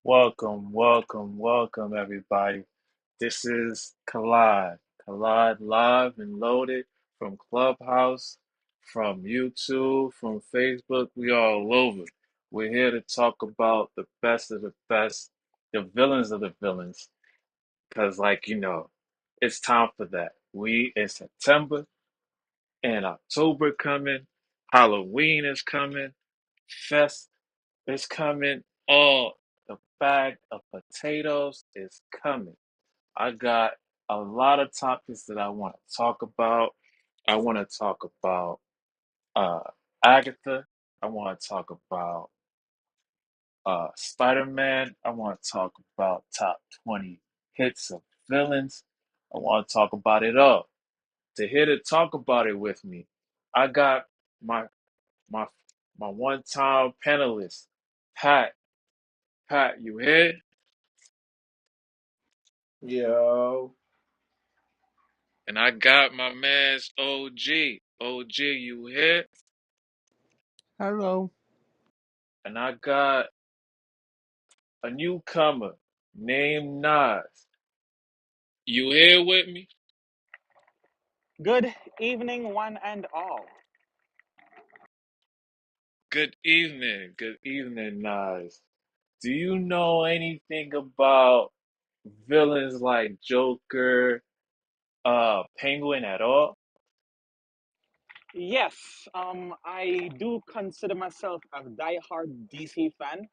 Welcome, everybody. This is Collide live and loaded from Clubhouse, from YouTube, from Facebook. We all over. We're here to talk about the best of the best, the villains of the villains, because, it's time for that. We in September and October coming, Halloween is coming, Fest is coming. Oh, the bag of potatoes is coming. I got a lot of topics that I want to talk about. I want to talk about uh, Agatha. I want to talk about Spider-Man. I want to talk about top 20 hits of villains. I want to talk about it all. To here to talk about it with me, I got my my my one-time panelist, Pat. Pat, you here? Yo, And I got my man's OG. OG, you here? Hello. And I got a newcomer named Nas. You here with me? Good evening, one and all. Good evening. Good evening, Nas. Do you know anything about villains like Joker, Penguin at all? Yes, I do consider myself a die-hard DC fan.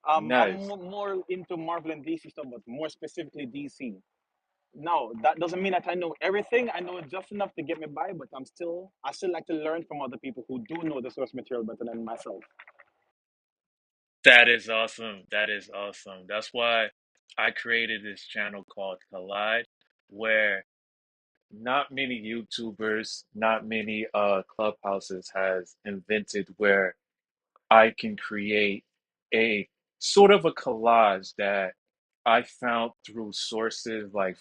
I'm Nice. more into Marvel and DC stuff, but more specifically DC. Now, that doesn't mean that I know everything. I know just enough to get me by, but I still like to learn from other people who do know the source material better than myself. That is awesome. That is awesome. That's why I created this channel called Collide, where not many YouTubers, not many clubhouses has invented where I can create a sort of a collage that I found through sources like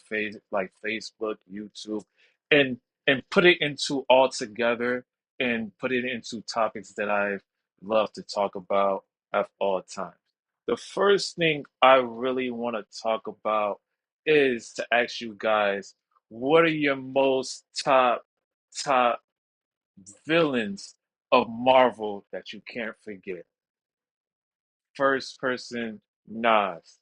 Facebook, YouTube, and put it into all together and put it into topics that I love to talk about at all times. The first thing I really want to talk about is to ask you guys, what are your most top villains of Marvel that you can't forget? First person, Nas.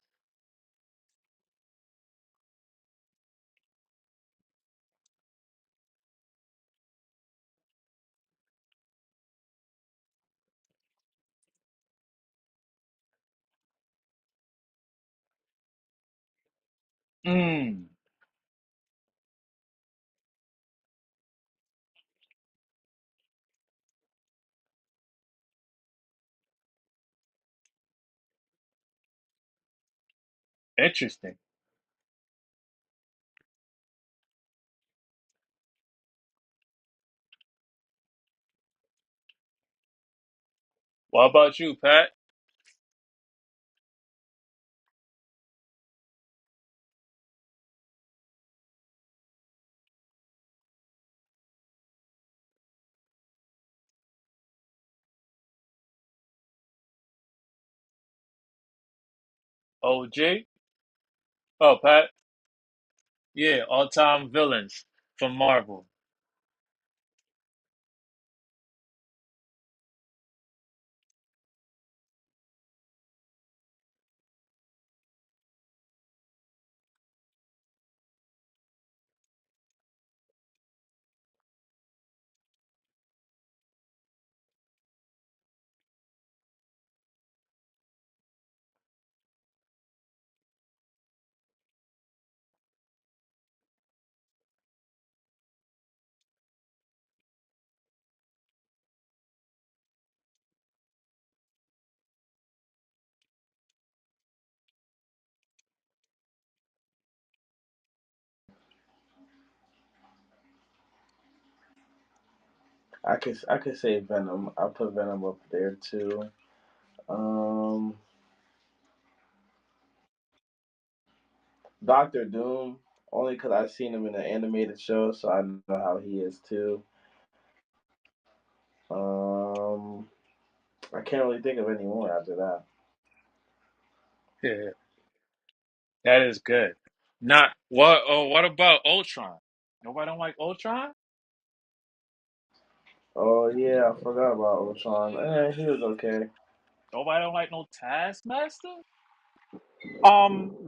Mm, interesting. What about you, Pat? OJ? Oh, Pat? Yeah, all-time villains from Marvel. I could say Venom. I put Venom up there too. Um, Doctor Doom, only because I've seen him in the animated show, so I know how he is too. Um, I can't really think of any more after that. Yeah, that is good. Not what? Oh, what about Ultron? Nobody don't like Ultron. Oh yeah, I forgot about Ultron. He was okay. Nobody don't like no Taskmaster.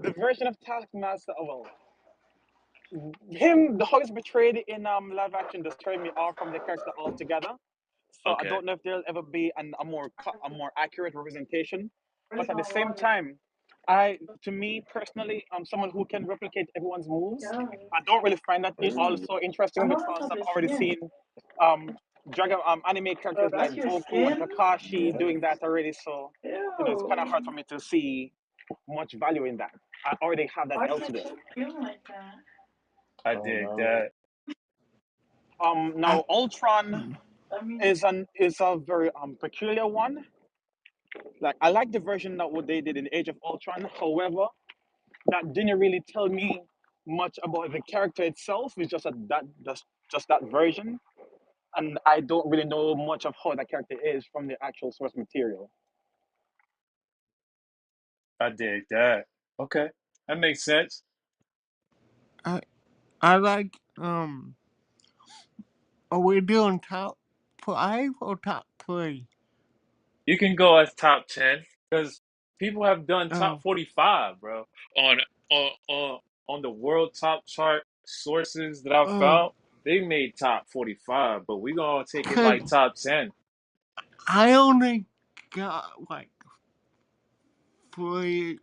The version of Taskmaster, him, the how he's portrayed in live action just turned me off from the character altogether. So I Okay, don't know if there'll ever be a more accurate representation. But at the same time, I to me personally, I'm someone who can replicate everyone's moves. I don't really find that also interesting because I've already seen um dragon anime characters like Goku and Kakashi doing that already. So it's kind of hard for me to see much value in that. I already have that elsewhere. I Oh dig no. that. Now Ultron is a very peculiar one. Like I like the version that what they did in Age of Ultron. However, that didn't really tell me much about the character itself. It's just just that version, and I don't really know much of how that character is from the actual source material. I dig that. Okay, that makes sense. I I like are we doing top five or top three? You can go as top 10 because people have done top Oh, 45, bro. On on the world top chart sources that I've oh, found, they made top 45, but we gonna take it cause like top 10. I only got like three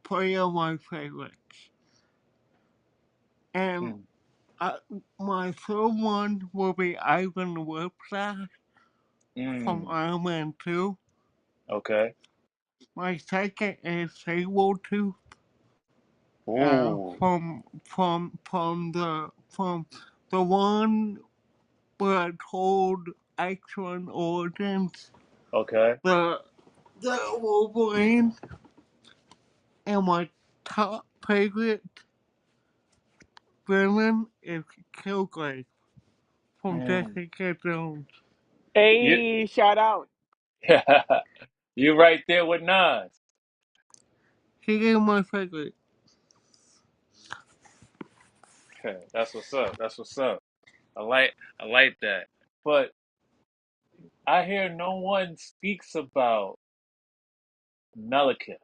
three of my favorites, and Mm, I, my third one will be Ivan the Whiplash from mm, Iron Man 2. okay. My second is Sabretooth Ooh, from the one where I told X-Men Origins, okay. the the Wolverine, and my top favorite villain is Killgrave from Mm. Jessica Jones. You, Hey, shout out! you right there with Nas. She is my favorite. That's what's up. That's what's up. I like that. But I hear no one speaks about Malekith.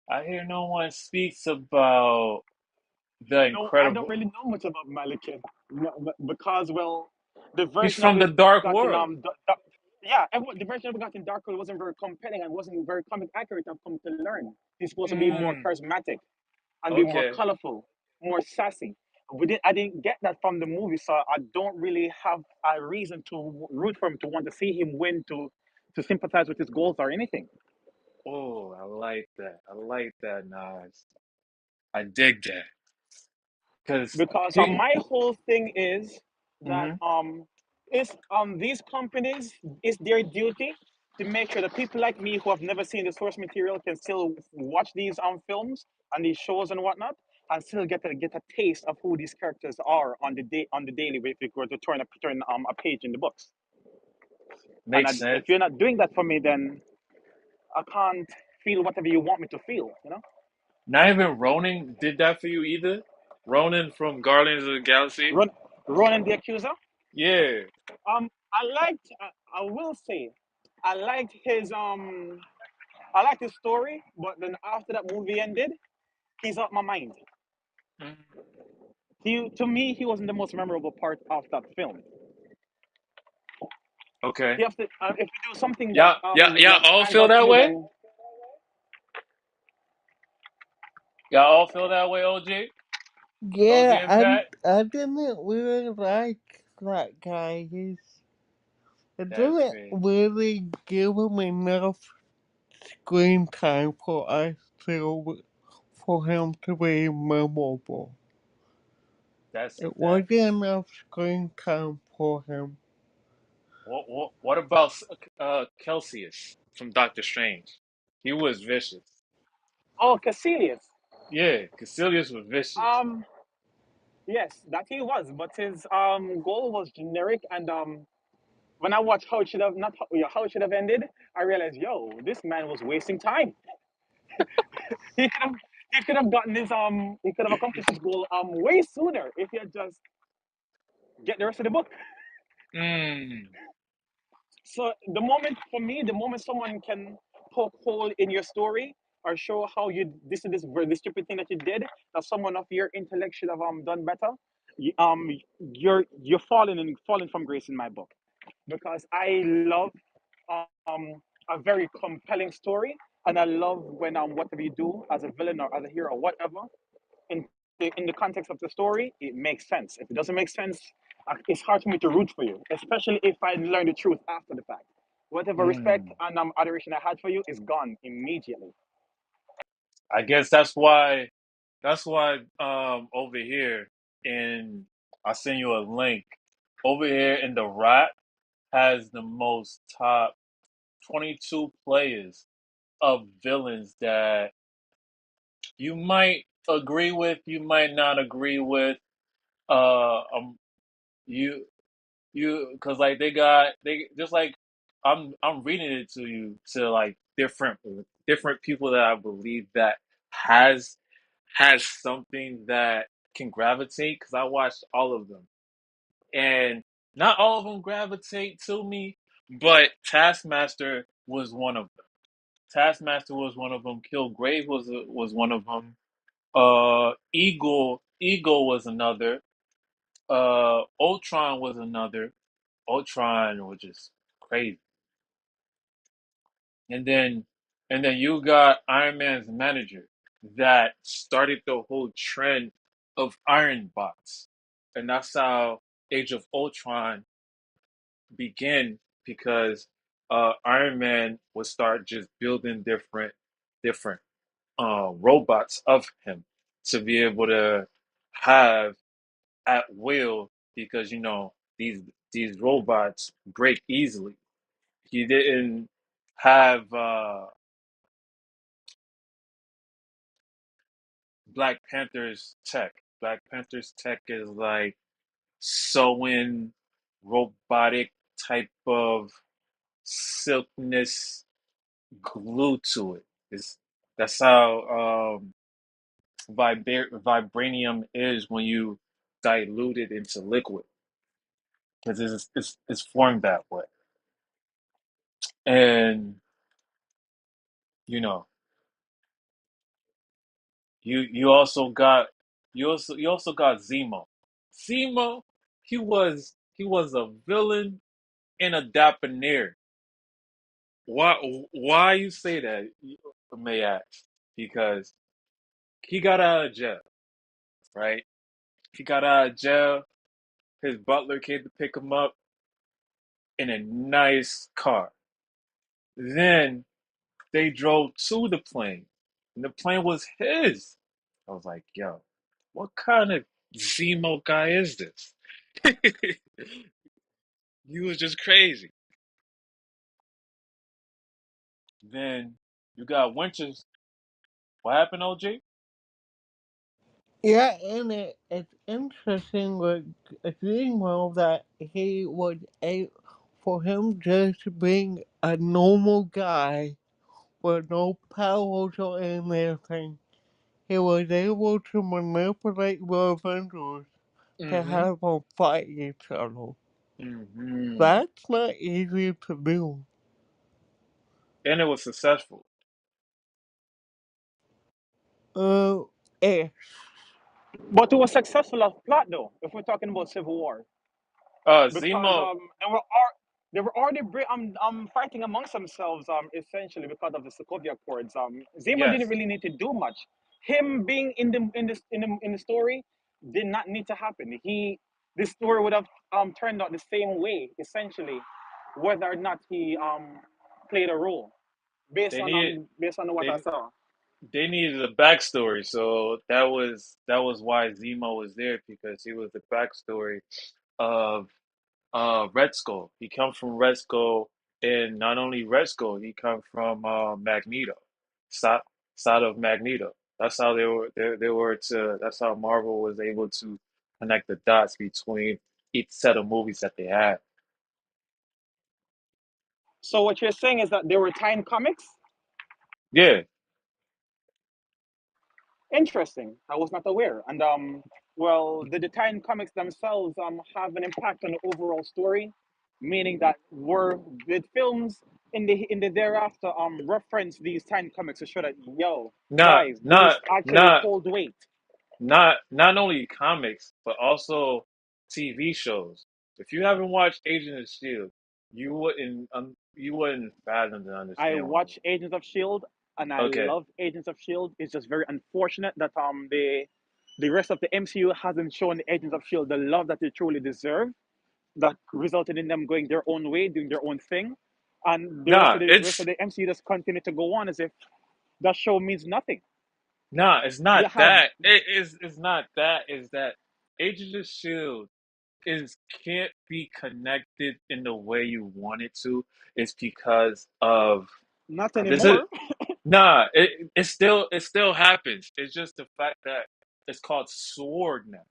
I hear no one speaks about the I don't incredible. really know much about Malekith because the He's version of from the it that we Dark got in World. yeah, the version we got in Dark World wasn't very compelling and wasn't very comic accurate. I've come to learn. He's supposed to be more Mm, charismatic and be more okay. colorful, more sassy. I didn't get that from the movie, so I don't really have a reason to root for him, to want to see him win, to sympathize with his goals or anything. Oh, I like that. I like that, Nas. I dig that. Because Because he. my whole thing is that Hmm. these companies, it's their duty to make sure that people like me who have never seen the source material can still watch these films and these shows and whatnot, and still get a taste of who these characters are on the daily if we were to turn a page in the books. And Makes if sense. you're not doing that for me, then I can't feel whatever you want me to feel. Not even Ronin did that for you either. Ronin from Guardians of the Galaxy. Run, Ronan the Accuser. Yeah. I liked. I will say, I liked his I liked his story, but then after that movie ended, he's out my mind. Mm, To me, he wasn't the most memorable part of that film. okay. You have to if you do something that Y'all all stands feel out to that you, way? then Y'all all feel that way, OG? OG Yeah, and Pat? I didn't really like that guy. It That's didn't crazy. really give him enough screen time for him to be memorable. That's It that. wasn't enough screen time for him. What about Celsius from Doctor Strange? He was vicious. oh, Caecilius. Yeah, Caecilius was vicious. Um, yes, that he was, but his goal was generic, and when I watched how it should have not how, yeah, how it should have ended, I realized, yo, this man was wasting time. he could have he could have gotten his he could have accomplished his goal way sooner if he had just get the rest of the book. Mm. So the moment for me, the moment someone can poke hole in your story or show how you this stupid thing that you did that someone of your intellect should have done better, you, you're falling from grace in my book because I love a very compelling story and I love when whatever you do as a villain or as a hero or whatever in in the context of the story, it makes sense. If it doesn't make sense, it's hard for me to root for you, especially if I learn the truth after the fact. Whatever respect Mm. and adoration I had for you is gone immediately. I guess that's why over here in I'll send you a link. Over here in the Rat has the most top 22 players of villains that you might agree with, you might not agree with. Uh, um, you because like they just like I'm reading it to you to like different people that I believe that has has something that can gravitate because I watched all of them and not all of them gravitate to me, but Taskmaster was one of them. Taskmaster was one of them. Kilgrave was one of them. Eagle was another. Ultron was another. Ultron was just crazy. And then you got Iron Man's manager that started the whole trend of Iron Bots. And that's how Age of Ultron began because Iron Man would start just building different robots of him to be able to have at will because these robots break easily. He didn't have Black Panther's tech. Black Panther's tech is like sewing robotic type of silkness glue to it. It's, that's how vibranium is when you dilute it into liquid because it's formed that way. And you know, you also got you also got Zemo. Zemo, he was a villain and a dapper. Why you say that? You may ask because he got out of jail, right? He got out of jail. His butler came to pick him up in a nice car. Then they drove to the plane, and the plane was his. I was like, yo, what kind of Zemo guy is this? He was just crazy. Then you got Winters. What happened, OG? Yeah, and it's interesting with Zemo that he was a for him just being a normal guy with no powers or anything. He was able to manipulate the Avengers to Mm-hmm. have them fight each other. Mm-hmm. That's not easy to do. And it was successful. Uh, eh. But it was successful of plot though, if we're talking about Civil War. Because Zemo, they were already fighting amongst themselves essentially because of the Sokovia Accords. Zemo didn't yes, really need to do much. Him being in the story did not need to happen. This story would have turned out the same way essentially, whether or not he played a role they needed based on what I they saw. they needed a backstory, so that was why Zemo was there because he was the backstory of Red Skull. He comes from Red Skull, and not only Red Skull, he comes from Magneto, side side of Magneto. That's how they were to. That's how Marvel was able to connect the dots between each set of movies that they had. So what you're saying is that they were tying comics. Yeah, Interesting. I was not aware. And well, the Titan comics themselves have an impact on the overall story, meaning that were the films in the thereafter reference these Titan comics to show that yo Not guys, these not actually not hold weight. not only comics, but also TV shows. If you haven't watched Agent of Shield, you wouldn't fathom to I understand what. watch Agents of Shield and I Okay, love Agents of Shield. It's just very unfortunate that the rest of the MCU hasn't shown the Agents of Shield the love that they truly deserve. That resulted in them going their own way, doing their own thing, and nah, the rest of the MCU just continue to go on as if that show means nothing. it's not You have that. It's not that. Is that Agent of Shield is can't be connected in the way you want it to. It's because of not there's a anymore. nah. It still happens. It's just the fact that it's called Sword now,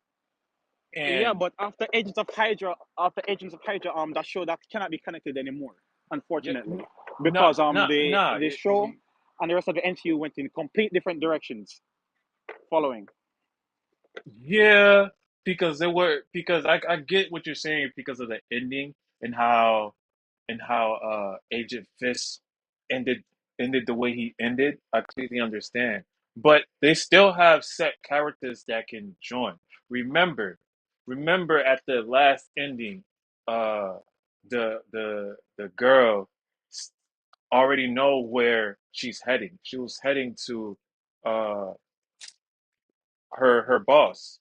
Yeah, and but after Agents of Hydra, that show that cannot be connected anymore, yeah, unfortunately, nah, because nah, nah. the show and the rest of the MCU went in complete different directions following. Yeah, because they were because I get what you're saying because of the ending and how Agent Fist ended ended the way he ended. I completely understand. But they still have set characters that can join. Remember, remember at the last ending, uh the girl s- already know where she's heading. She was heading to uh her boss,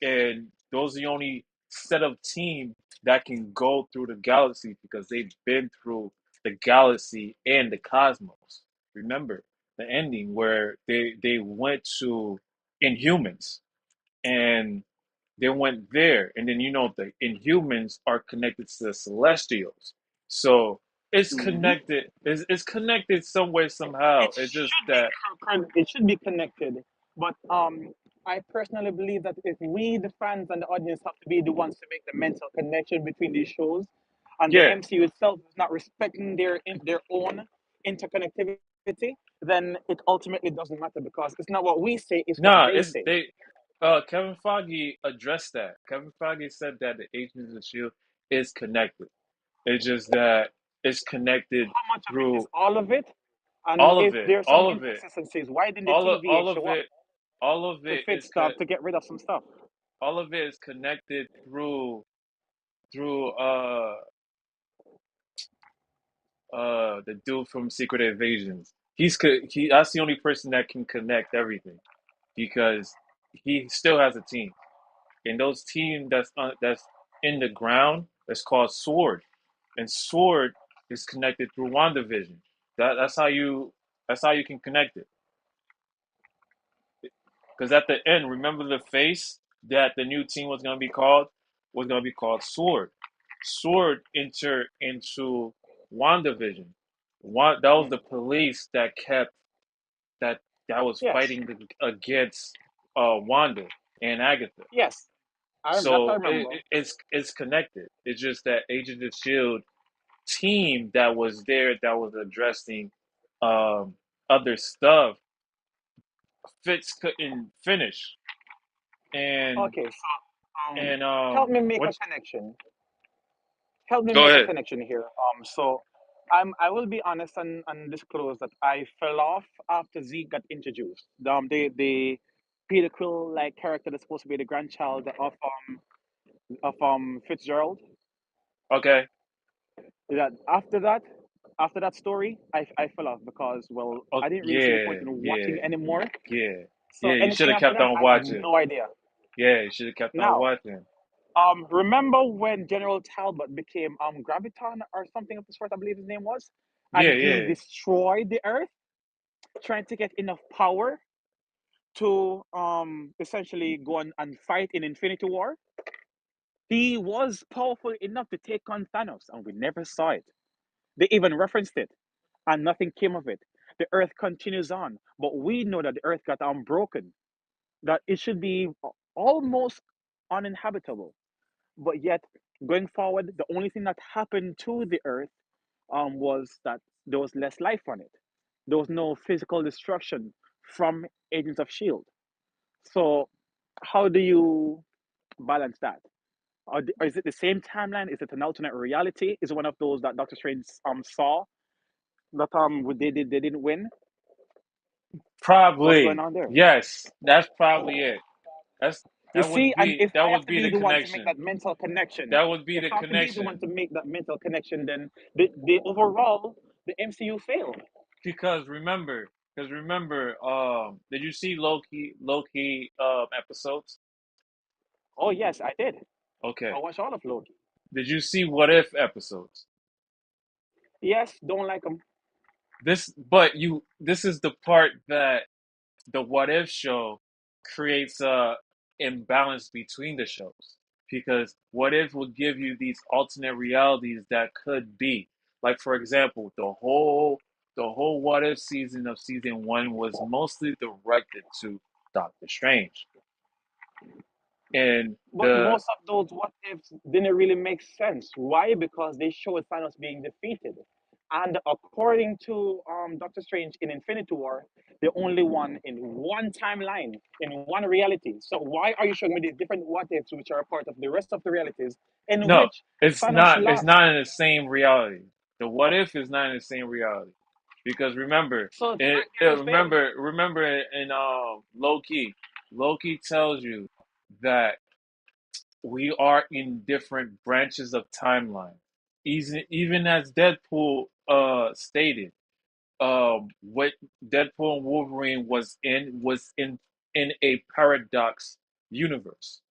and those are the only set of team that can go through the galaxy because they've been through the galaxy and the cosmos. Remember the ending where they went to Inhumans and they went there, and then the Inhumans are connected to the Celestials, so it's Mhm. connected. It's connected some way somehow. It It's just should be that it should be connected, but I personally believe that if we, the fans and the audience, have to be the ones to make the mental connection between these shows, and the yeah. MCU itself is not respecting their own interconnectivity, then it ultimately doesn't matter because it's not what we say; it's what Nah, they it's say. they. Kevin Feige addressed that. Kevin Feige said that the Agents of Shield is connected. It's just that it's connected How much of it is through all of it? And all of if it, there's some all of it, inconsistencies, why didn't the TVA all of show up it, all of to it fix stuff to get rid of some stuff? all of it is connected through the dude from Secret Invasions. That's the only person that can connect everything because he still has a team. And those team that's in the ground that's called Sword, and Sword is connected through WandaVision. That's how you can connect it. Because at the end, remember the face that the new team was gonna be called Sword. Sword enter into WandaVision. That was the Mm. police that that was Yes, fighting against Wanda and Agatha. yes, that I So remember. it's connected. It's just that Agent of Shield team that was there that was addressing um, other stuff. Fitz couldn't finish, and Okay, so and help me make a what? connection. Help me Go make a ahead. connection here. So I will be honest and disclose that I fell off after Zeke got introduced. The Peter Quill like character that's supposed to be the grandchild of Fitzgerald. Okay. That after that story, I fell off because well Oh I didn't really see the yeah, point in watching yeah, anymore. yeah, So yeah. You should anything have after kept that, on I have watching. no idea. Yeah, you should have kept on Now, watching. remember when General Talbot became Graviton or something of the sort, I believe his name was, and Yeah, he yeah. destroyed the Earth, trying to get enough power to essentially go on and fight in Infinity War. He was powerful enough to take on Thanos, and we never saw it. They even referenced it, and nothing came of it. The Earth continues on, but we know that the Earth got unbroken, that it should be almost uninhabitable. But yet, going forward, the only thing that happened to the Earth was that there was less life on it. There was no physical destruction from Agents of Shield. So how do you balance that? Or is it the same timeline? Is it an alternate reality? Is it one of those that Doctor Strange saw that they didn't win? What's going Probably. on there? Yes, that's probably it. That's You see, and if that I have would to be be the the one to make connection. that mental connection, That would be if the I have to be the one connection. to make that mental connection, then the overall the MCU failed. Because remember, did you see Loki episodes? Oh yes, I did. I Okay. watched all of Loki. Did you see What If episodes? Yes, don't like them. This is the part that the What If show creates a imbalance between the shows because What If will give you these alternate realities that could be. Like for example, the whole What If season of season one was mostly directed to Doctor Strange. And But the most of those what ifs didn't really make sense. Why? Because they showed Thanos being defeated. And according to Doctor Strange in Infinity War, the only one in one timeline, in one reality. So why are you showing me these different what ifs, which are a part of the rest of the realities, in No, which it's Thanos not. It's lost? not in the same reality. The what if is not in the same reality, because remember, So that theory failed. remember in Loki tells you that we are in different branches of timeline. Even as Deadpool stated, what Deadpool and Wolverine was in a paradox universe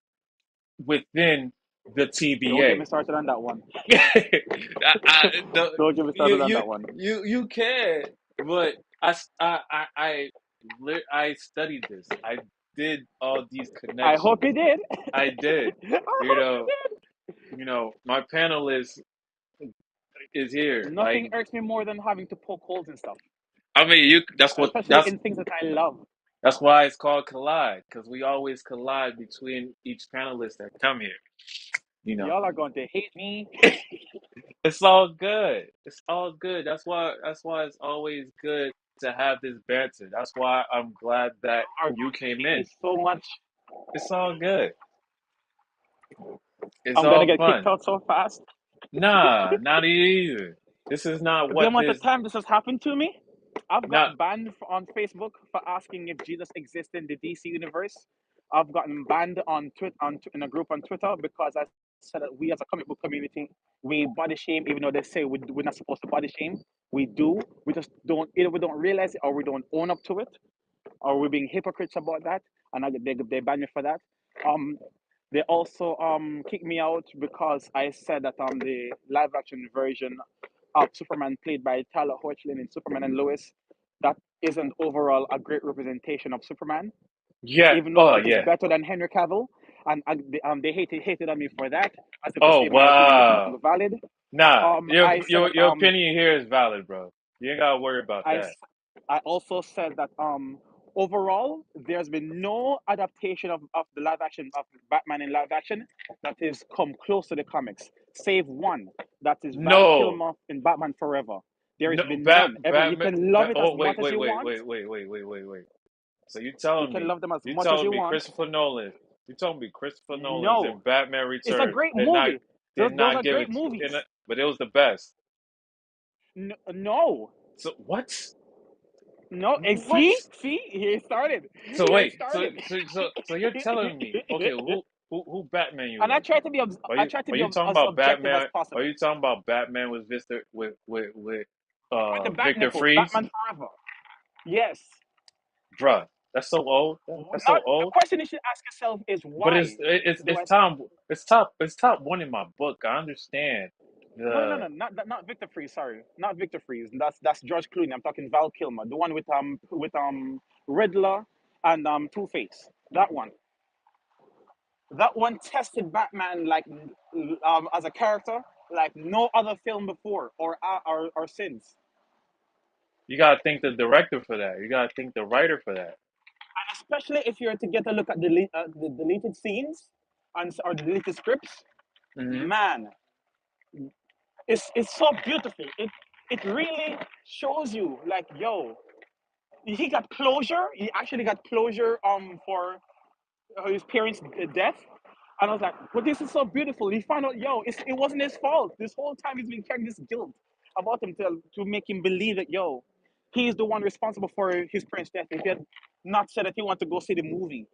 within the Don't get TBA. me started on that one. Don't get me You started on that one. can, but I studied this. I did all these I hope connections. you did. I did. I You hope you know, did. my panelist is here. Nothing Like, irks me more than having to poke holes in stuff, I mean, you. especially in things that I love. That's why it's called collide, because we always collide between each panelist that come here. You know, Y'all are going to hate me. it's all good. It's all good. That's why it's always good to have this banter. That's why I'm glad that Are you going to came hate me in. so much. It's all good. It's I'm gonna all get kicked fun. out so fast. Nah, not either. This is not The what amount of this. time this has happened to me, I've Not got banned on Facebook for asking if Jesus exists in the DC universe. I've gotten banned on Twitter, in a group on Twitter because I said that we as a comic book community, we body shame, even though they say we're not supposed to body shame. We do. We just don't, either we don't realize it or we don't own up to it, or we're being hypocrites about that. And they banned me for that. Um, they also kicked me out because I said that the live action version of Superman played by Tyler Hoechlin in Superman and Lois, that isn't overall a great representation of Superman, yet. even though Oh it is yeah. better than Henry Cavill. And they hated on me for that, as if to Oh say my opinion is no wow. longer valid. Nah, I said that your opinion here is valid, bro. You ain't gotta worry about I, that. s- I also said that overall there's been no adaptation of the live action of Batman in live action that is come close to the comics, save one, that is Val No, Kilmer in Batman Forever. There has no, been none. You Batman. can love it as Oh much wait, as wait, you wait, want. wait, wait, wait, wait, wait, wait, wait. So You can love them as you much as telling you me want. Christopher Nolan, you telling me Christopher Nolan's in No, Batman it's a Returns great did not movie. Those are give great it, movies. but it was the best. No, So what? no. What? See, he started. So He wait, started. so you're telling me, okay, who Batman you And like then? I try to Are be you talking as about objective as Batman? Are possible. you talking about Batman with With the bat Victor nipples, Freeze? Batman Forever. Yes. Bruh, that's so old. That's so Not the old. question you should ask yourself is But why do I? it's top one in my book. I understand the Not Victor Freeze. Sorry, not Victor Freeze. That's George Clooney. I'm talking Val Kilmer, the one with Riddler and Two Face. That one. That one tested Batman like as a character like no other film before or since. you gotta thank the director for that. You gotta thank the writer for that. And especially if you're to get a look at the deleted scenes and or deleted scripts, Hmm. man, it's so beautiful. It really shows you like, yo, he got closure. He actually got closure for his parents' death. And I was like, but this is so beautiful. He found out, it wasn't his fault. This whole time he's been carrying this guilt about him to make him believe that, he's the one responsible for his parents' death. If he had not said that he wanted to go see the movie,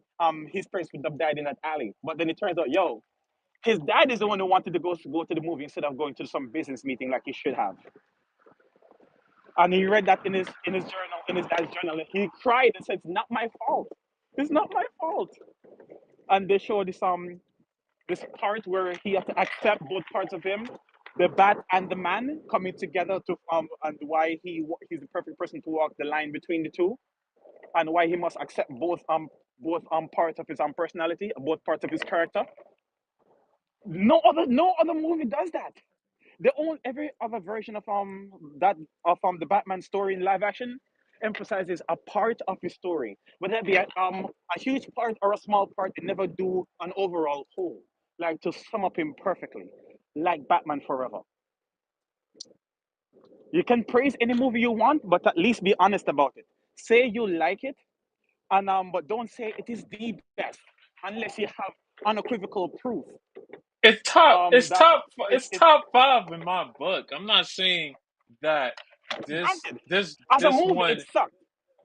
his parents would have died in that alley. But then it turns out, his dad is the one who wanted to go to the movie instead of going to some business meeting like he should have. And he read that in his journal, in his dad's journal. He cried and said, "It's not my fault. It's not my fault." And they show this part where he had to accept both parts of him, the bat and the man coming together to and why he's the perfect person to walk the line between the two, and why he must accept both parts of his personality, both parts of his character. No other movie does that. Every other version of the Batman story in live action emphasizes a part of his story, whether it be a huge part or a small part. They never do an overall whole, like to sum up him perfectly, like Batman Forever. You can praise any movie you want, but at least be honest about it. Say you like it, and but don't say it is the best unless you have unequivocal proof. It's top. It's That top. it, It's it top five in my book. I'm not saying that this granted, this as a this movie it one. sucked.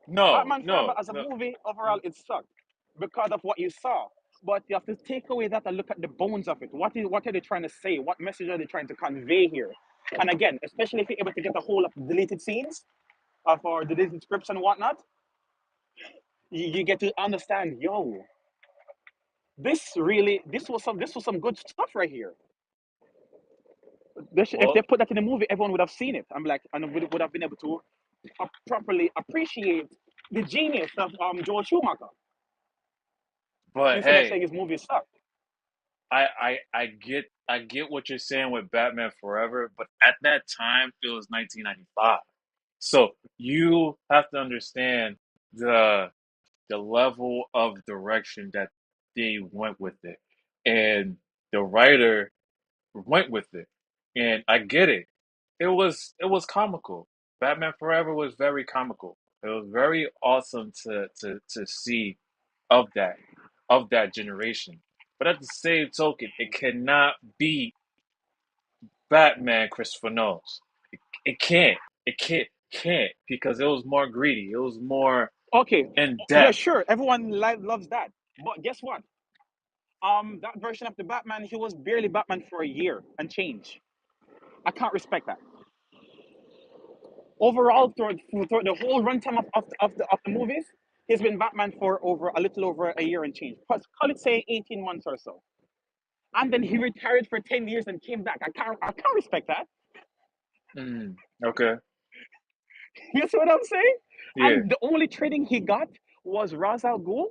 No, Batman Forever no, as a no. movie overall it sucked because of what you saw. But you have to take away that and look at the bones of it. What are they trying to say? What message are they trying to convey here? And again, especially if you're able to get a hold of deleted scenes or deleted scripts and whatnot, you get to understand, this was some good stuff right here. If Well, they put that in the movie, everyone would have seen it. I'm like, and would have been able to properly appreciate the genius of Joel Schumacher but instead of hey, saying his movie sucked. I get what you're saying with Batman Forever, but at that time it was 1995. So you have to understand the the level of direction that they went with it, and the writer went with it, and I get it. It was comical. Batman Forever was very comical. It was very awesome to see of that generation. But at the same token, it cannot be Batman Christopher Nolan. It can't. It can't because it was more greedy. It was more Okay, in yeah, depth. sure, everyone loves that, but guess what? That version of the Batman, he was barely Batman for a year and change. I can't respect that. Overall, throughout the whole runtime of the movies, he's been Batman for a little over a year and change. Call it say 18 months or so, and then he retired for 10 years and came back. I can't respect that. Mm, okay. You see what I'm saying? Yeah. And the only training he got was Ra's al Ghul.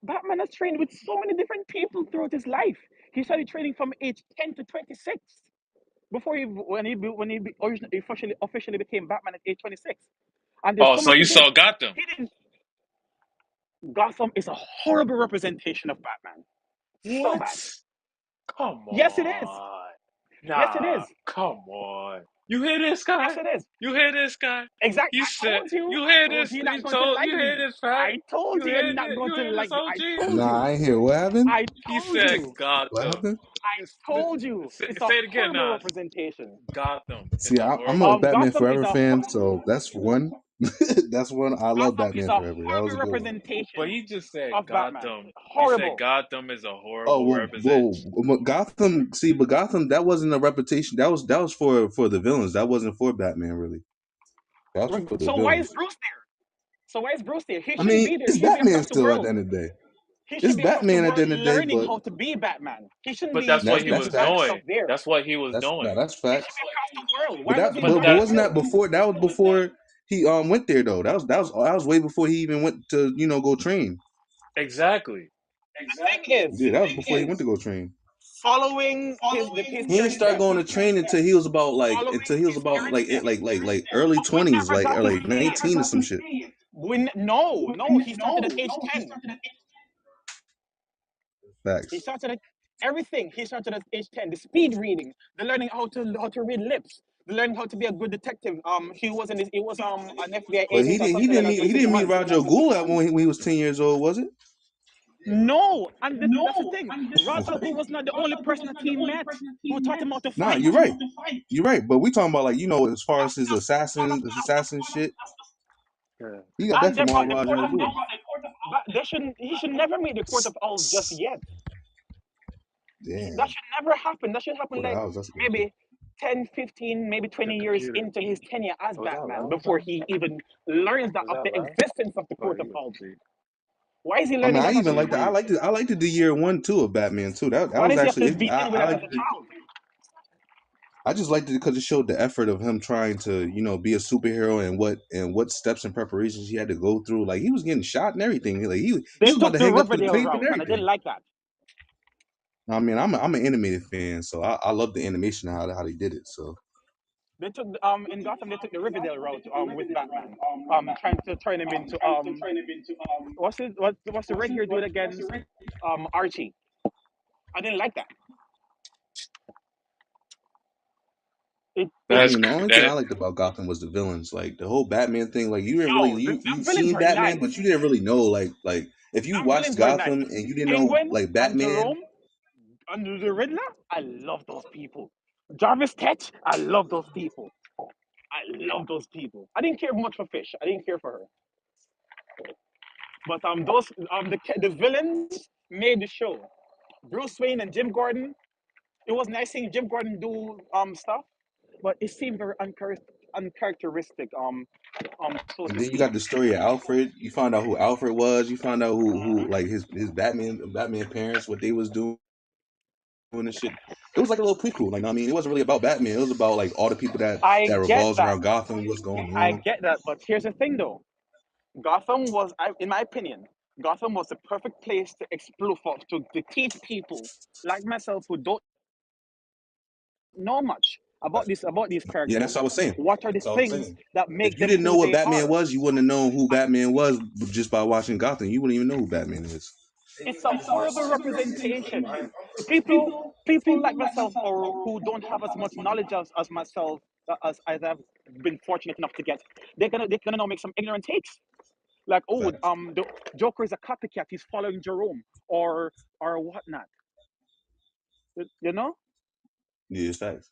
Batman has trained with so many different people throughout his life. He started training from age 10 to 26 before he originally officially became Batman at age 26. And there's Oh, so so much you he did. saw Gotham? He didn't. Gotham is a horrible representation of Batman. So What? bad. Come Yes, it is. on. Yes, it Nah, is. come on. You hear this guy? Yes, it is. You hear this guy? Exactly. He I said, told you. you I hear told this? you you're not He going to told like you hear me. this fact? I told You you you're hear not this? going You to hear this like me. I OG? told Nah, you. I ain't hear what happened. I He told said you. What Gotham. happened? I told you. Say, It's a say it again, horrible Nas. representation. Gotham is See, a I'm a horrible. Batman Gotham is Forever a fan, so that's one. That's one. I love Gotham is Batman a Forever. That was horrible a good one. But representation he just said of Batman. Gotham. He said Horrible. Gotham is a Oh horrible well, represent. Gotham. See, but Gotham, that wasn't a reputation. That was for the villains. That wasn't for Batman, really. That was for the So why is villains. Bruce there? So why is Bruce there? He I shouldn't mean, be there. it's He should be Batman across the still at the world. end of the day. He It's should be across the Batman at the world end of the day, learning but how to be Batman. He shouldn't But be that's what that's he that's doing was bad facts. stuff doing. there. That's what he was doing. That's He facts. should be across the world. But Why was that he in But but Gotham that's wasn't that World? before? That was before he went there though. That was way before he even went to go train. exactly. The thing is, Yeah, that was before he went to go train. following his He ain't parents' start death, going to train until following he was his about parents' death, like early but we 20s, never like got or to like see it. 19 or some shit. No, he started at age 10. He Facts. started at everything. He started at age 10. The speed reading, the learning how to read lips, learned how to be a good detective. He was an FBI But agent or something like that he until he didn't meet was. Raja Ghul when he was 10 years old, was it? No, and that's the thing. Raza Ghul was not the only person that he met who taught him how to Nah, fight. you're right. You're right. But we talking about like as far as his assassin shit, Yeah. he got that And they from brought the Raja court of Ghul. owls. But they shouldn't. He should never meet the court of owls just yet. That Damn. should never happen. That should happen What like else? That's crazy. maybe 10, 15, maybe The 20 years computer. into his tenure as Was that Batman loud? before he even learns that Was of that the loud? existence of the Oh, court of you owls. see. Why is he I mean, learning I that as a even like that. child? I liked the year 1 too of Batman too. That Why was does he have to actually begin with I that as liked a it. child? I just liked it because it showed the effort of him trying to, be a superhero and what steps and preparations he had to go through. Like he was getting shot and everything. Like he They was about took to the hang up the Riverdale cape and route, and I didn't everything. like that. I mean, I'm an animated fan, so I love the animation how they did it. So They took in Gotham. They took the Riverdale route with Batman, trying to turn him into what's the red hair dude against Archie. I didn't like that. I It That's mean, the only thing I that. liked about Gotham was the villains. Like the whole Batman thing. Like you didn't really yo you the villains seen were Batman, but nice. you didn't really know like if you Them watched villains were nice. Gotham and you didn't know Penguin like and Batman. Jerome and the Riddler. I love those people. Jarvis Tetch. I love those people. I love those people. I didn't care much for Fish. I didn't care for her. But those the villains made the show. Bruce Wayne and Jim Gordon. It was nice seeing Jim Gordon do stuff, but it seemed very uncharacteristic, so And to then you speak. got the story of Alfred. You found out who Alfred was. You found out who like his Batman parents, what they was doing and shit. It was like a little prequel. Like I mean, it wasn't really about Batman. It was about like all the people I that get revolves that. around Gotham, what's going I on. get that. But here's the thing, though. Gotham was, in my opinion, Gotham was the perfect place to explore to teach people like myself who don't know much about these Yeah, that's characters. what I was saying. What are the That's what I was things saying. that If make you them didn't know who what they Batman are? was, you wouldn't have known who Batman was just by watching Gotham. You wouldn't even know who Batman is. It's a horrible representation. People, people like myself, or who don't have as much knowledge as myself, as I've been fortunate enough to get, they're gonna now make some ignorant takes. Like, oh, Facts. the Joker is a copycat. He's following Jerome, or whatnot. You know, Yeah, it's facts.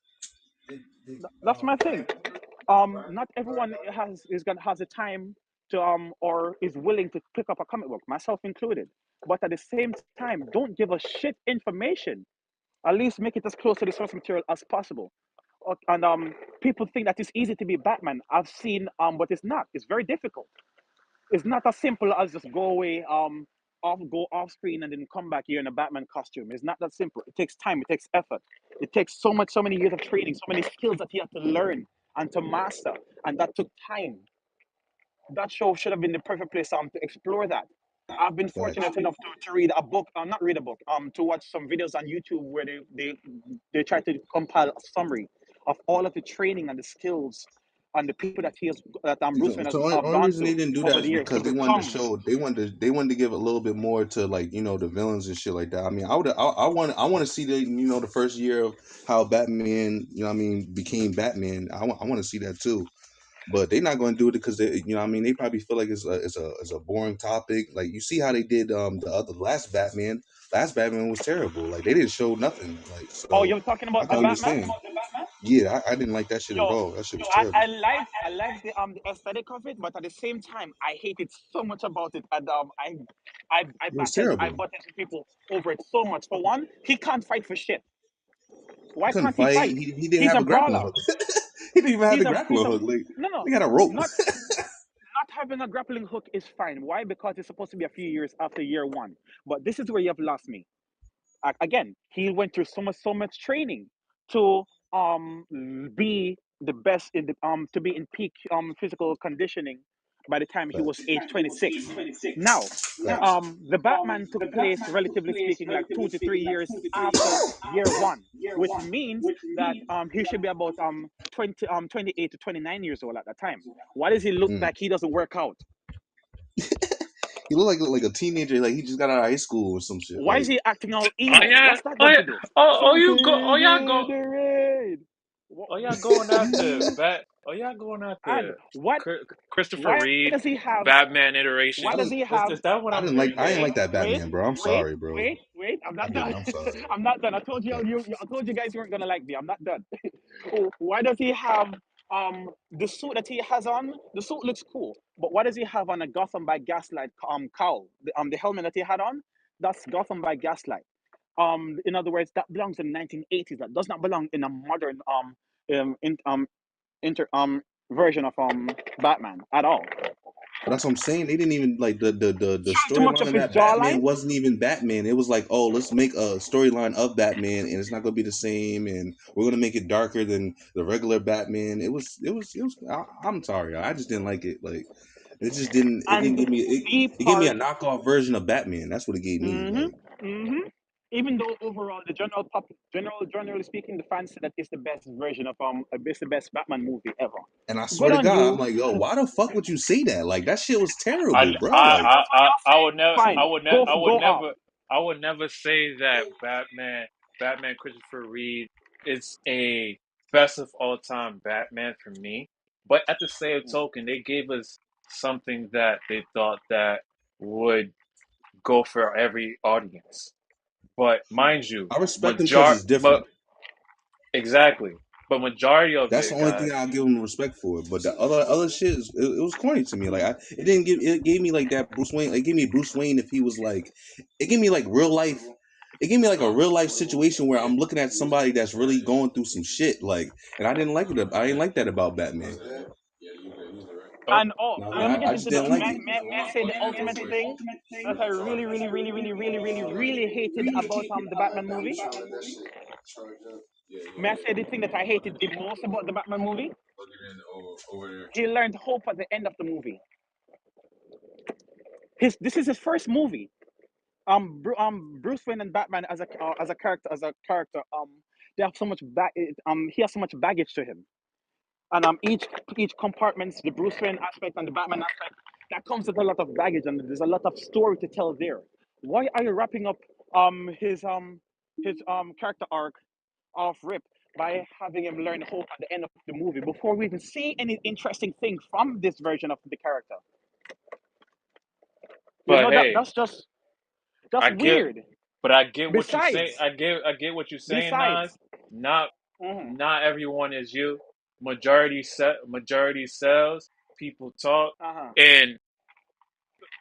that's my thing. Not everyone has the time to or is willing to pick up a comic book, myself included. But at the same time, don't give us shit information. At least make it as close to the source material as possible. And people think that it's easy to be Batman. I've seen but it's not. It's very difficult. It's not as simple as just go away, go off screen and then come back here in a Batman costume. It's not that simple. It takes time. It takes effort. It takes so many years of training, so many skills that you have to learn and to master, and that took time. That show should have been the perfect place to explore that. I've been Facts. fortunate enough to read a book, not read a book, to watch some videos on YouTube where they try to compile a summary of all of the training and the skills and the people that Bruce Wayne has So only gone reason they through didn't do over that the is years to because become. they wanted to give a little bit more to like the villains and shit like that. I mean, I want to see the first year of how Batman became Batman. I want to see that too. But they're not going to do it because they probably feel like it's a boring topic. Like you see how they did the last Batman. Last Batman was terrible. Like they didn't show nothing. Like Oh, so, you're talking I about the can Batman? understand. Yeah, I didn't like that shit at Yo, all. That shit was terrible. I like the aesthetic of it, but at the same time, I hated so much about it, and It was terrible. I butted people over it so much. For one, he can't fight for shit. He Why couldn't can't he fight. fight? He didn't He's have a a grappling brawler. hook. He didn't even have the He's grappling a hook. Like no, they got a rope. not not having a grappling hook is fine. Why? Because it's supposed to be a few years after year one. But this is where you have lost me. Again, he went through so much training to be the best in the to be in peak physical conditioning by the time he was Facts. age 26. Now, Facts. the Batman took place, relatively speaking, like 2 to 3 years after year one, which means that he should be about 28 to 29 years old at that time. Why does he look Mm. like he doesn't work out? He looked like a teenager. Like he just got out of high school or some shit. Why is Like he acting all Oh ego? yeah. What's that Oh going yeah. to do? Oh Something you go. Oh yeah. in Go. the rain. Oh, y'all going after Bat? Oh, y'all going And after what? Christopher Why Reed does he have? Batman Why I iteration? does didn't he have? Is that what I'm hearing I didn't here? like Wait, that wait, Batman, bro. I'm wait, sorry, bro. wait. I'm I not didn't. done. I'm sorry. I'm not done. I told Okay. I told you guys you weren't gonna like me. I'm not done. Why does he have the suit that he has on? The suit looks cool, but why does he have on a Gotham by Gaslight cowl? The helmet that he had on, that's Gotham by Gaslight. In other words, that belongs in the 1980s. That does not belong in a modern in inter version of Batman at all. But that's what I'm saying. They didn't even like the Showing too much storyline of of his that jawline. Batman wasn't even Batman. It was like, oh, let's make a storyline of Batman, and it's not gonna be the same, and we're gonna make it darker than the regular Batman. It was. I'm sorry, I just didn't like it. Like, it just didn't. It didn't And give me. the It gave me a part, knockoff version of Batman. That's what it gave me. hmm Like, even though overall the generally speaking, the fans said that it's the best version of it's the best Batman movie ever. and I swear Good to on God, I'm you. like, yo, why the fuck would you say that? Like, that shit was I, terrible, bro. I, Like, I, That's what I, y'all I say. would never, Fine, go off. I would never say that Batman Christopher Reed is a best of all time Batman for me. But at the same token, they gave us something that they thought that would go for every audience. But mind you, I respect him because it's different. exactly. But majority of That's the it, only thing guys. I'll give him respect for. But the other shit, it was corny to me. Like, it didn't give it gave me like that Bruce Wayne. It gave me Bruce Wayne if he was like, it gave me like real life. It gave me like a real life situation where I'm looking at somebody that's really going through some shit. Like, and I didn't like it. I didn't like that about Batman. Oh, And oh, No, let me I get just into the didn't like it. may I say the ultimate thing that I really hated about the Batman movie. May I say the thing that I hated the most about the Batman movie? He learned hope at the end of the movie. This is his first movie. Bruce Wayne and Batman as a character, they have so much he has so much baggage to him, and each compartments, the Bruce Wayne aspect and the Batman aspect, that comes with a lot of baggage, and there's a lot of story to tell there. Why are you wrapping up his character arc off rip by having him learn hope at the end of the movie before we even see any interesting thing from this version of the character? You but know that hey, that's I get, weird. but I get what you say. Besides, I get what you're saying, Nas. besides, Not mhm, not everyone is you. Majority sells. People talk, uh-huh. and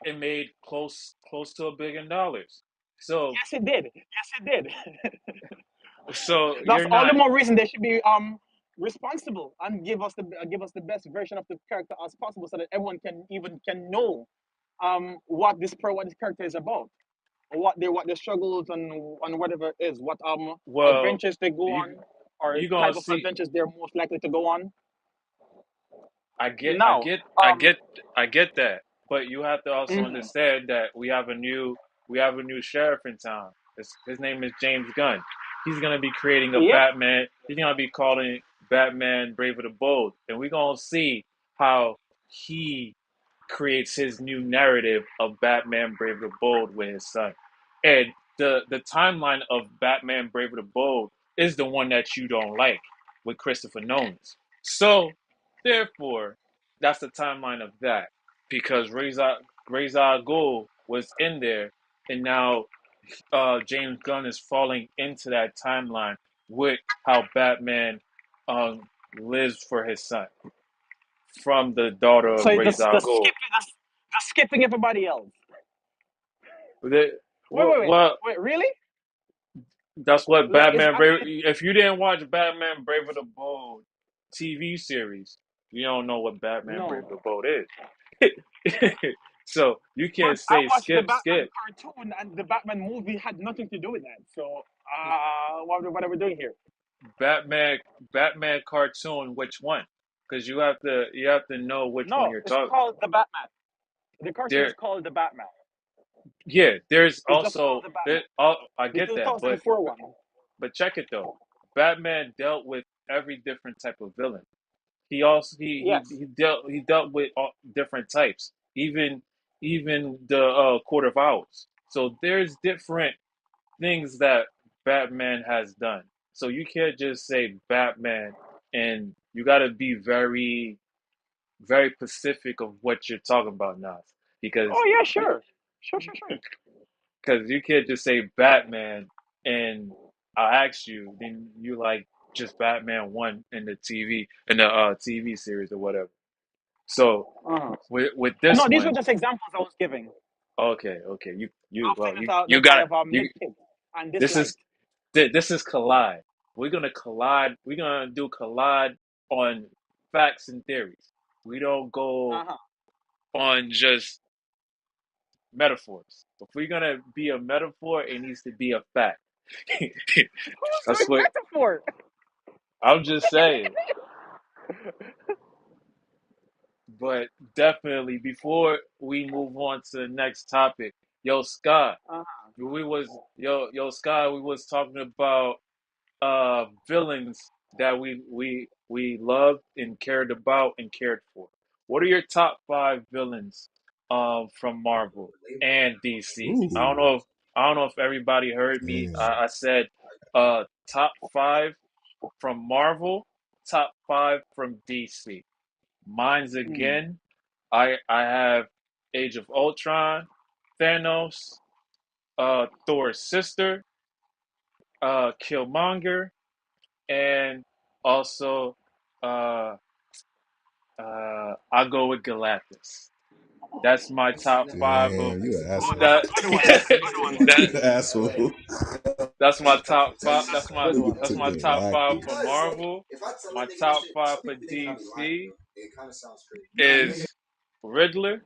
it made close to $1 billion. So Yes, it did. Yes, it did. That's you're all the not. more reason they should be responsible and give us the best version of the character as possible, so that everyone can know what this character is about, or what their struggles and whatever it is, what Well, adventures they go on, you or you gonna type of see. adventures they're most likely to go on. I get, I Now, get, I get, I get that, but you have to also mhm, understand that we have a new sheriff in town. His name is James Gunn. He's gonna be creating a yep. Batman. He's gonna be calling Batman Brave of the Bold, and we're gonna see how he creates his new narrative of Batman Brave of the Bold with his son. And the timeline of Batman Brave of the Bold is the one that you don't like with Christopher Nolan's. So therefore, that's the timeline of that because Reza Al Ghul was in there, and now James Gunn is falling into that timeline with how Batman lives for his son from the daughter So of Reza Al Ghul. just skipping everybody else. The, Wait, wait, wait, well, wait. Really? that's what Like it's Batman Brave. actually If you didn't watch Batman Brave of the Bold TV series, you don't know what Batman Brave no. of the Bold is. So you But can't I say watched the Batman skip. cartoon, and the Batman movie had nothing to do with that. So, what are we doing here? Batman Batman cartoon. Which one? Because you have to know which one No, you're it's talking. called the Batman. The cartoon is There, called the Batman. yeah. There's It's just called also the there. Batman. I The get that, 2004 one. but check it though. Batman dealt with every different type of villain. He also Yes. he dealt with all different types, even the Court of Owls. So there's different things that Batman has done. So you can't just say Batman. and you got to be very, very specific of what you're talking about, Nas, Oh because yeah, sure, sure. you can't just say Batman and I ask you, then you like just Batman one in the TV series or whatever. So Uh-huh. with this No, these were one, just examples I was giving okay, of things you that got I it. have You nitpicked and this is disliked. this is collide. We're gonna collide. We're gonna do collide on facts and theories. We don't go Uh-huh. on just metaphors. If we're gonna be a metaphor, it needs to be a fact. Who's That's doing what metaphor? I'm just saying. But definitely, before we move on to the next topic, yo Scott, Uh-huh. Scott, we was talking about villains that we loved and cared about and cared for. What are your top five villains from Marvel and DC? Ooh, I don't know if everybody heard me. damn. I said top five from Marvel, top five from DC. Mine's Hmm. again. I have Age of Ultron, Thanos, Thor's sister, Killmonger, and also uh I'll go with Galactus. That's my top five of Damn, you an Oh, asshole. that. that's a good one. That's a good one. that You an asshole. that's my top five. That's a good one. Nigga That's took my top five Galactus. for Marvel. My top five for DC is Riddler,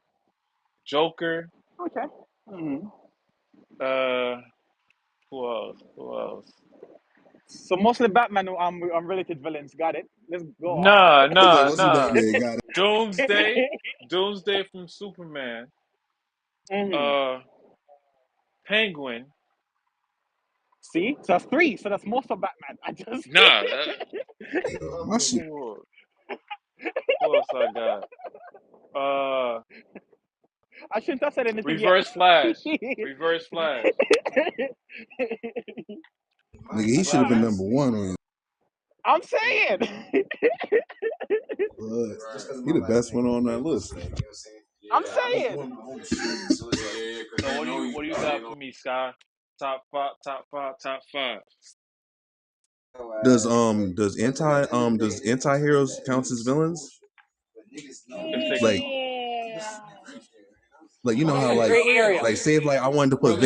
Joker, Okay. Hmm. uh who else? Who else? So mostly Batman related villains. Got it. Let's go on. It's like, what's the Nah. Batman got it? Doomsday from Superman. Hmm. Uh Penguin. See, so that's three. So that's most of Batman. I just Nah, My shit. who, who else I got? I shouldn't have said anything yet. Reverse Flash. Reverse Flash. Nigga, he should have been number one on I'm saying. your He the best one on that list. I'm saying. So what do you got for me, Sky? Top five, top five, top five. Does anti-heroes count as villains? If they Like you know That's how a gray area. like say if like I wanted to put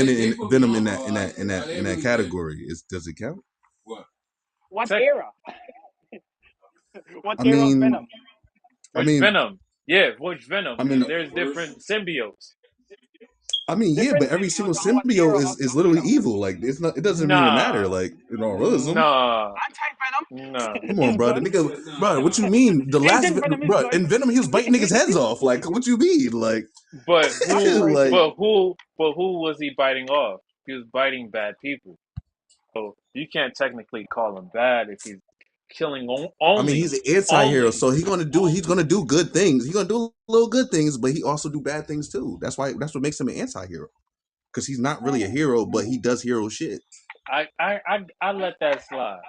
Venom in that category, does it count? What tech era? What I era of mean Venom? I which mean Venom? Yeah, which Venom? I Because mean there's different symbiotes. yeah, but Different every single symbiotes on what era symbiote of is literally Venom? evil. Like it doesn't even matter. Nah, Like in all realism. nah, nah. Anti-Venom Come on, is bro. The good. nigga, bro, what you mean? The last, Agent Venom is bro, good. in Venom, he was biting niggas' heads off. Like, what you mean? Like, But That's who? crazy. like, Who was he biting off? He was biting bad people. So you can't technically call him bad if he's killing I mean, he's only, an anti-hero, only. so he's gonna do good things. He's gonna do little good things, but he also do bad things too. That's what makes him an anti-hero. Because he's not really a hero, but he does hero shit. I let that slide.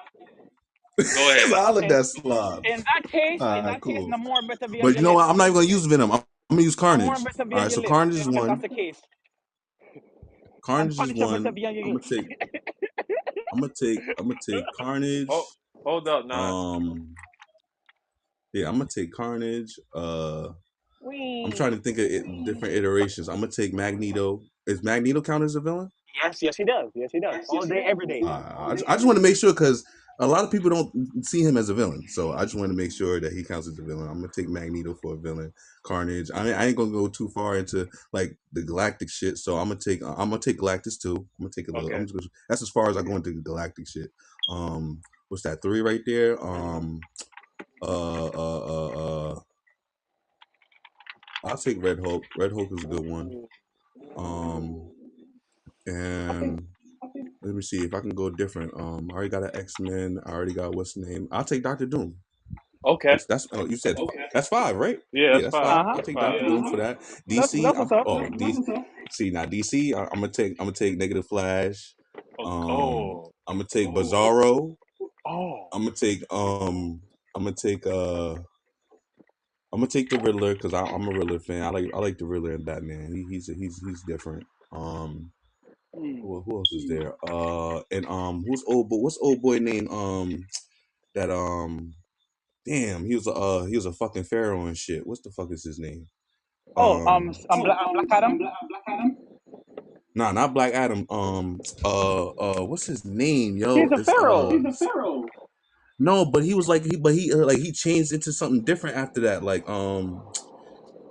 Go ahead. I'll let In, that slide. in Alright, that case, cool. Namor better be on But your you know what? list. I'm not even gonna use Venom. I'm gonna use Namor Carnage. better be All on right, your so list. Carnage is If that's one. the case, and Carnage is Punisher better one. be on your I'm gonna list. take. I'm gonna take Carnage. Hold up, Nas. Yeah, I'm gonna take Carnage. I'm Wee. trying to think of different iterations. I'm gonna take Magneto. Is Magneto count as a villain? Yes, he does. Yes, he does. All day, every day. I just want to make sure because a lot of people don't see him as a villain. So I just want to make sure that he counts as a villain. I'm gonna take Magneto for a villain. Carnage. I ain't gonna go too far into like the galactic shit. So I'm gonna take Galactus too. I'm gonna take a little. Okay. That's as far as I go into the galactic shit. What's that? 3 right there. I'll take Red Hulk. Red Hulk is a good one. And let me see if I can go different. I already got an X-Men. I already got what's the name. I'll take Doctor Doom. Okay. That's you said that's 5, right? Yeah, Yeah, that's that's fine. 5. Uh huh. I'll take Fine. Doctor Doom for that. That's DC. what's up. See now DC. I'm gonna take Negative Flash. Oh. I'm gonna take Bizarro. Oh. I'm gonna take I'm gonna take the Riddler because I'm a Riddler fan. I like the Riddler and Batman. He's different. Mm. Who else is there? And who's old? But what's old boy name? That damn, he was a fucking pharaoh and shit. What's the fuck is his name? Oh, Black Adam. Nah, not Black Adam. What's his name, yo? He's a It's pharaoh. no, but he was like he changed into something different after that. Like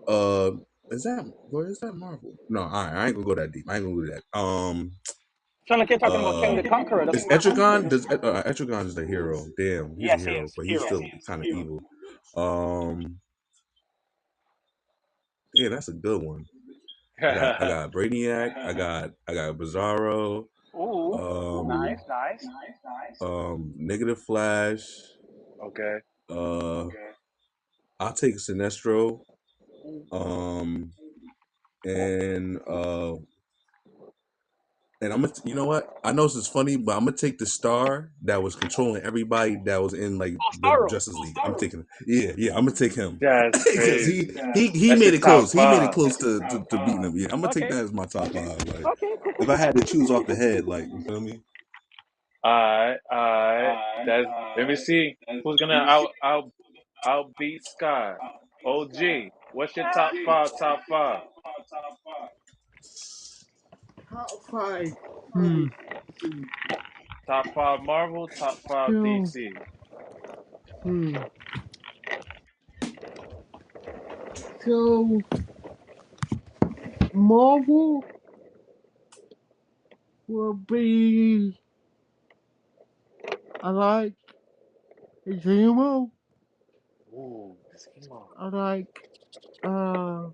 uh, is that Marvel? No, I ain't gonna go that deep. I ain't gonna go to that. Sound like you're talking about King the Conqueror. That's Is what I'm saying. Etrigan? Does Etrigan is the hero? Damn, he's a Yes, he hero, is but he's hero. still kind of evil. Yeah, that's a good one. I got Brainiac. I got Bizarro. Ooh, Um, nice, nice. Negative Flash. Okay. Uh, I'll take Sinestro. Um, and I'm gonna, you know what? I know this is funny, but I'm gonna take the star that was controlling everybody that was in like Oh, the Starro. Justice League. I'm taking, yeah, I'm gonna take him That's because he crazy. he he That's made your it top close. He made it five. close to beating him. Yeah, I'm gonna take Okay, that as my top five. Like, okay. if I had to choose off the head, like, you feel me? Alright, alright. That's let me see who's gonna outbeat Sky. OG. What's your top five? Top five. Top five. Hmm. Top five Marvel. Top five So, DC. hmm. So, Marvel will be, I like Zemo. Ooh, Zemo. I like, uh,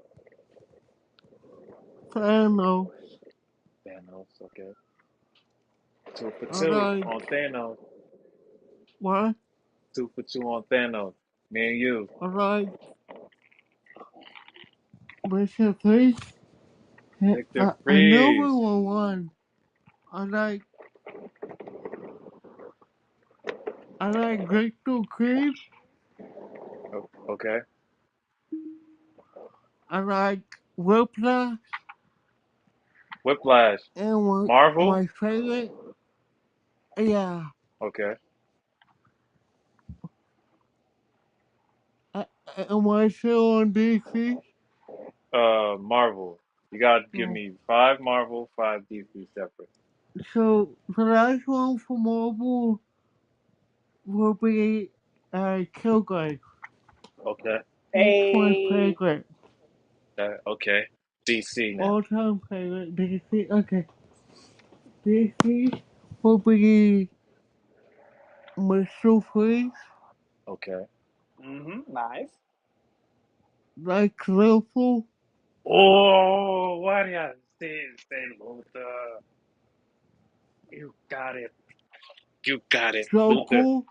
Thanos. Thanos. Okay. Two for I two on like, Thanos. what? 2 for 2 on Thanos. Me and you. I like Mr. Freeze. Victor Another Freeze. one. I like, I like Victor Creed. Okay. I like Whiplash. Whiplash. And Marvel. my favorite, yeah. Okay. Uh, and my show on DC. Marvel. You gotta give So, me five Marvel, five DC separate. so the last one for Marvel will be Kilgrave. Okay. That's my Hey, favorite. Okay. DC now. All time favorite DC. Okay. DC will be Mr. Freeze, Okay. nice. like Liverpool, Oh, what do you say, Luther? You got it. You got it, Luther. Joker,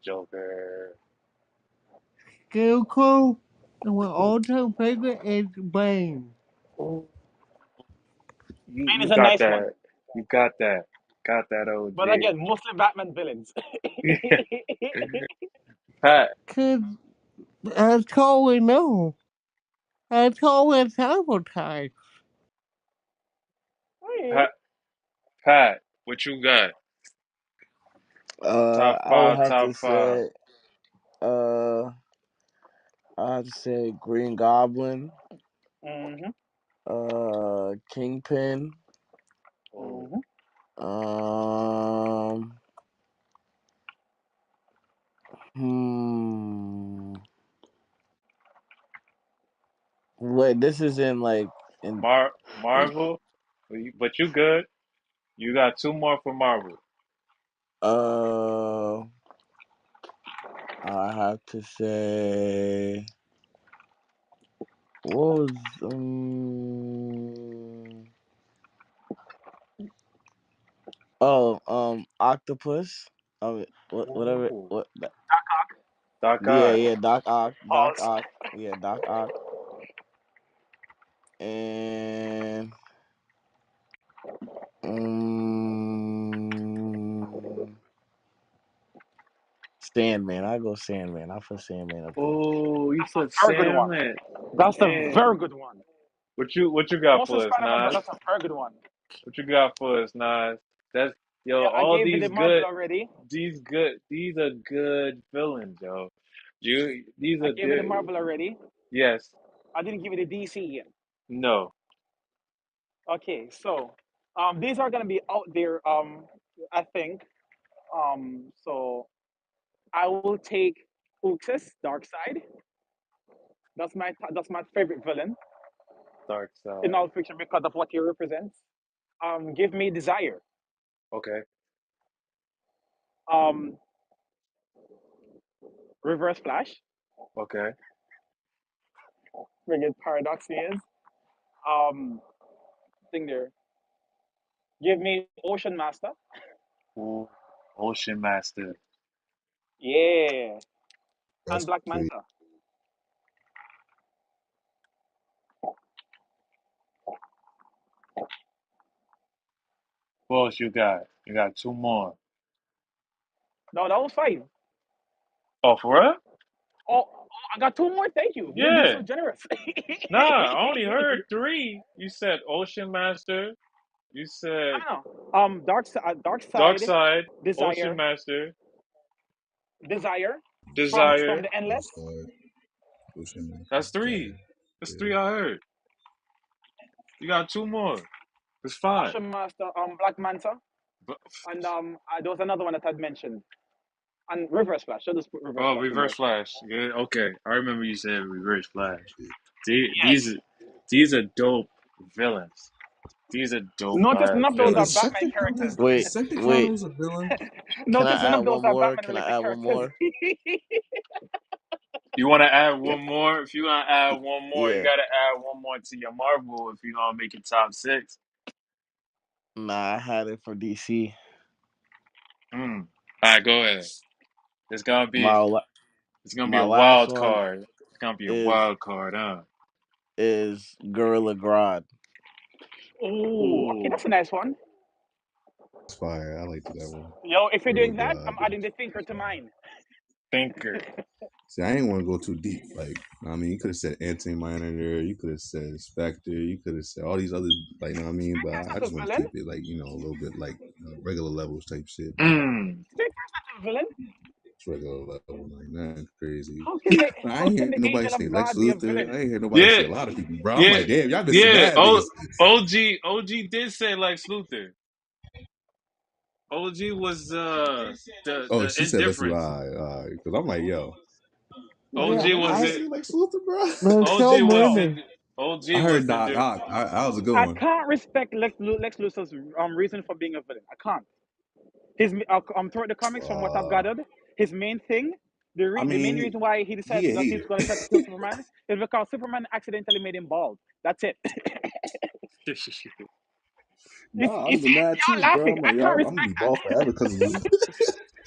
Joker. Scarecrow, and my all time favorite is Bane. Oh, you Bane you is a got nice one, that. You got that. Got that, but OG. again, mostly Batman villains. Pat. Cause that's all we know. That's all it's advertised. Hey. Pat. Pat. What you got? Top I would five. have to Top five. say, uh, I have to say Green Goblin, Mm-hmm. Kingpin, Oh, Mm-hmm. um, hmm. Wait, this is in like in, in Marvel. But you good. You got two more for Marvel. uh, I have to say, what was Octopus. Whatever. Ooh. What? Doc Yeah, Ock. yeah. Doc Ock. Doc Pause. Ock. Yeah, Doc Ock. And um, Sandman. I go Sandman. I put Sandman up there. Oh, you said Very good one. Sandman. That's a Yeah. very good one. What you got Most of for us, Spider-Man, but Nas? that's a very good one. What you got for us, Nas? That's yo. Yeah, I All gave you the these Marvel good. already. These are good villains, yo. These I are gave you the Marvel already. yes, I didn't give you the DC yet. no. Okay, so these are gonna be out there. I think. So I will take Uxas, Darkseid. That's my favorite villain Dark in side. all fiction because of what he represents. Give me Desire. Okay, Um, Reverse Flash. okay. Friggin' paradox he is. Um, thing there. Give me Ocean Master. Ooh, Ocean Master. Yeah, and That's Black crazy. Manta. What else you got? You got two more. No, that was five. Oh, for real? I got two more. Thank you. You're being so Yeah. generous. Nah, I only heard three. You said Ocean Master. You said No, no. Dark Dark Side, Side, Ocean Desire, Master, Desire, from Desire. the Endless. Darkstar, Ocean, That's three. Desire. That's Yeah. three I heard. You got two more. It's five. Ocean Master, Black Manta, But, and there was another one that I'd mentioned, and Reverse Flash. Should just put Reverse oh, Flash in Reverse there. Flash. Yeah, okay. I remember you said Reverse Flash. Yeah. These Yes. these are dope villains. These are dope Notice none of those Wait, are villains. Batman characters. Wait, Decepticon wait. was a villain? Can Notice I none add of those one are more? Batman Can I related add one characters. more? You want to add one more? If you want to add one more, you Yeah. got to add one more to your Marvel if you gonna make it top six. Nah, I had it for DC. All right, go ahead. It's gonna be My la- it's gonna be my a last wild one card. It's gonna be a is wild card, huh? Gorilla Grodd. Oh, okay, Ooh, that's a nice one. It's fire. I like that one. Yo, if you're Gorilla doing that, I'm Grodd. adding the Thinker to mine. thinker. See, I didn't want to go too deep. Like, I mean, you could have said Anti-Monitor, you could have said Spectre, you could have said all these other, like, you know what I mean? But Thinker's I not a just want to villain. keep it, like, you know, a little bit, like, regular levels type shit. Mm. Thinker's not a villain. It's regular level, like, nothing crazy. But I How ain't can hear the nobody angel say of Lex God be a Luthor. villain? I ain't hear nobody say Yeah, a lot of people, bro. I'm yeah, like, damn, y'all missing yeah. mad niggas. OG did say Lex Luthor. OG was Oh, the she said Lex indifference. Luthor. Because I'm like, yo, OG yeah, was I it. see Lex Luthor, bro. There's OG so was Yo, in. many. I OG heard was Doc in. Ock. That was a good I one. can't respect Lex Luthor's reason for being a villain. I can't. Throughout the comics, from what I've Uh, gathered, his main thing, I the main mean, reason why he he decided a that he's hater. going to try to kill Superman is because Superman accidentally made him bald. That's it. No, I'd You have see, been mad too, you're bro. laughing. I'm I like, yo, can't I'm gonna respect be bald that. forever because of you.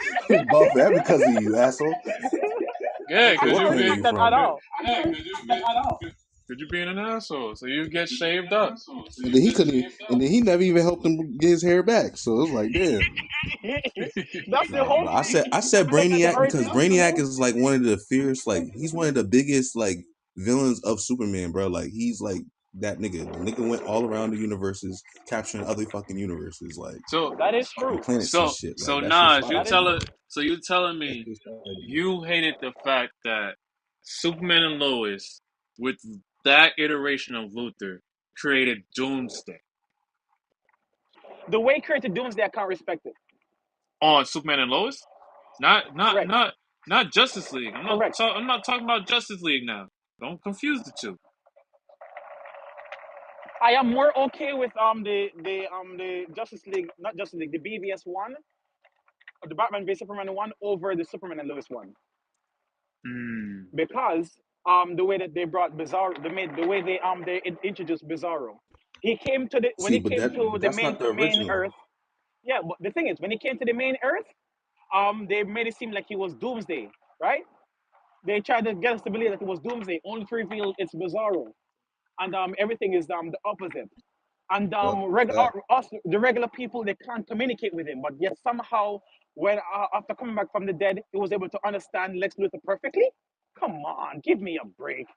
I'm gonna be bald forever because of you, asshole. Yeah, I So cause what can't planet respect you that from? at all. cause you being an asshole, so you get shaved up. And then he couldn't. And then he never even helped him get his hair back. So it was like, damn. That's the Nah, whole but thing. I said And then at the Brainiac very because top, Brainiac is like one of the fierce, like he's one of the biggest like villains of Superman, bro. Like he's like that nigga. The nigga went all around the universes, capturing other fucking universes, like So that is fucking true. planets and so shit. Like so that shit's Nas, fire, you That is bro. tell true. it. So you telling That me shit's fire, bro. you hated the fact that Superman and Lois, with that iteration of Luthor, created Doomsday The way he created Doomsday, I can't respect it. on Superman and Lois? Not not Correct. not not Justice League. Correct. I'm not talking about Justice League now. Don't confuse the two. I am more okay with the Justice League, not Justice League, the BVS one, or the Batman v Superman one over the Superman and Lois one, Hmm. because the way that they brought Bizarro, the way they introduced Bizarro. He came to the when See, he but came to but the that's not the main original. Earth. Yeah, but the thing is, when he came to the main Earth, they made it seem like he was Doomsday, right? They tried to get us to believe that it was Doomsday, only to reveal it's Bizarro, and everything is the opposite. and Yep. Fact. us the regular people, they can't communicate with him, but yet somehow when after coming back from the dead, he was able to understand Lex Luthor perfectly. Come on, give me a break.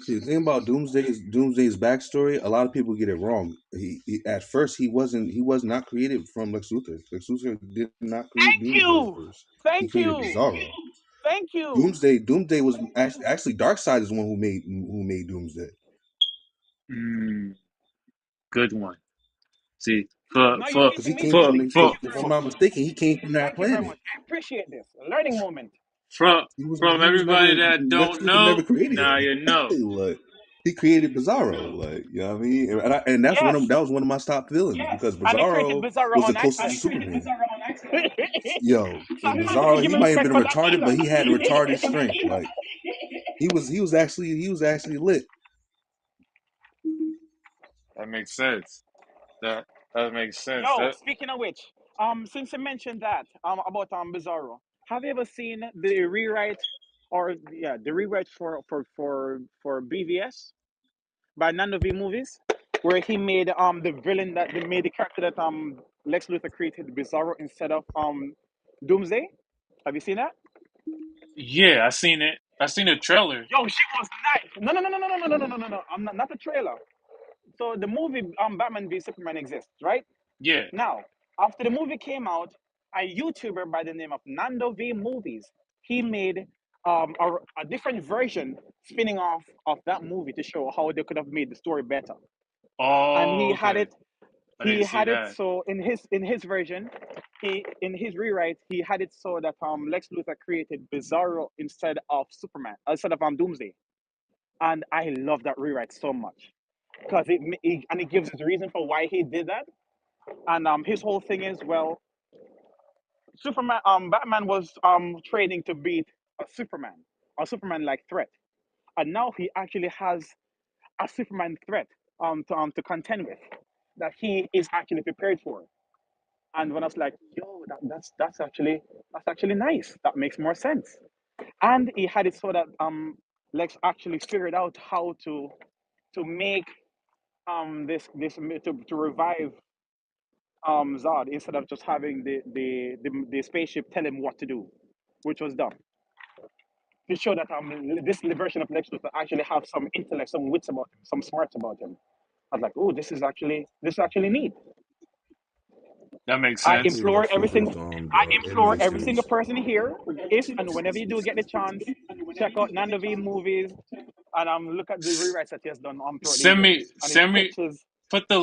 See, the thing about Doomsday's backstory, a lot of people get it wrong. He at first he was not created from Lex Luthor. Lex Luthor did not create Thank Doomsday at you, first. He thank created you, Bizarro. thank you. Doomsday was actually Darkseid is the one who made Doomsday. Mm, good one. See, for Now you're for Because he teaching me came for from, something. Thank for you if very I'm for not much. mistaken, he came from that Thank you very much. planet. I appreciate this learning moment. from He was everybody never that Lex don't Luthor never know, created now him. you know. Like he created Bizarro. Like you know what I mean, and that's Yes, that was one of my top villains because and he created Bizarro Bizarro was the on closest to accident. Superman. So Yo, and I have to Bizarro, give he him might have been respect for that retarded, but either. he had retarded strength. Like he was actually lit. That makes sense. That that makes sense. Yo, That speaking of which, since you mentioned that about Bizarro, have you ever seen the rewrite or yeah the rewrite for BVS by Nando V Movies, where he made the villain that they made the character that Lex Luthor created Bizarro instead of Doomsday? Have you seen that? yeah, I seen it. I seen the trailer. Yo, she was nice. No, no, no, no, no, no, no, no, no, no, no. I'm not the trailer. So the movie Batman v Superman exists, right? Yeah. Now, after the movie came out, a YouTuber by the name of Nando V Movies, he made a different version spinning off of that movie to show how they could have made the story better. And Oh, okay. I he didn't see had it that. so in his version, he in his rewrite, he had it so that Lex Luthor created Bizarro instead of Superman, instead of Doomsday. And I love that rewrite so much because it gives us a reason for why he did that. And his whole thing is, well, Superman, Batman was training to beat a Superman like threat, and now he actually has a Superman threat to contend with that he is actually prepared for. And when I was like, yo, that's actually nice. That makes more sense. And he had it so that Lex actually figured out how to make this to revive Zod instead of just having the spaceship tell him what to do, which was done to show that this version of Lex Luthor actually have some intellect, some wits about him, some smarts about him. I was like, oh, this is actually neat. That makes I He sense. was implore like everything. Fluka's I implore animated every single series. person here, if and whenever you do get the chance, check out Nando V Movies and look at the rewrites that he has done throughout the Send years, me and it send me touches. put the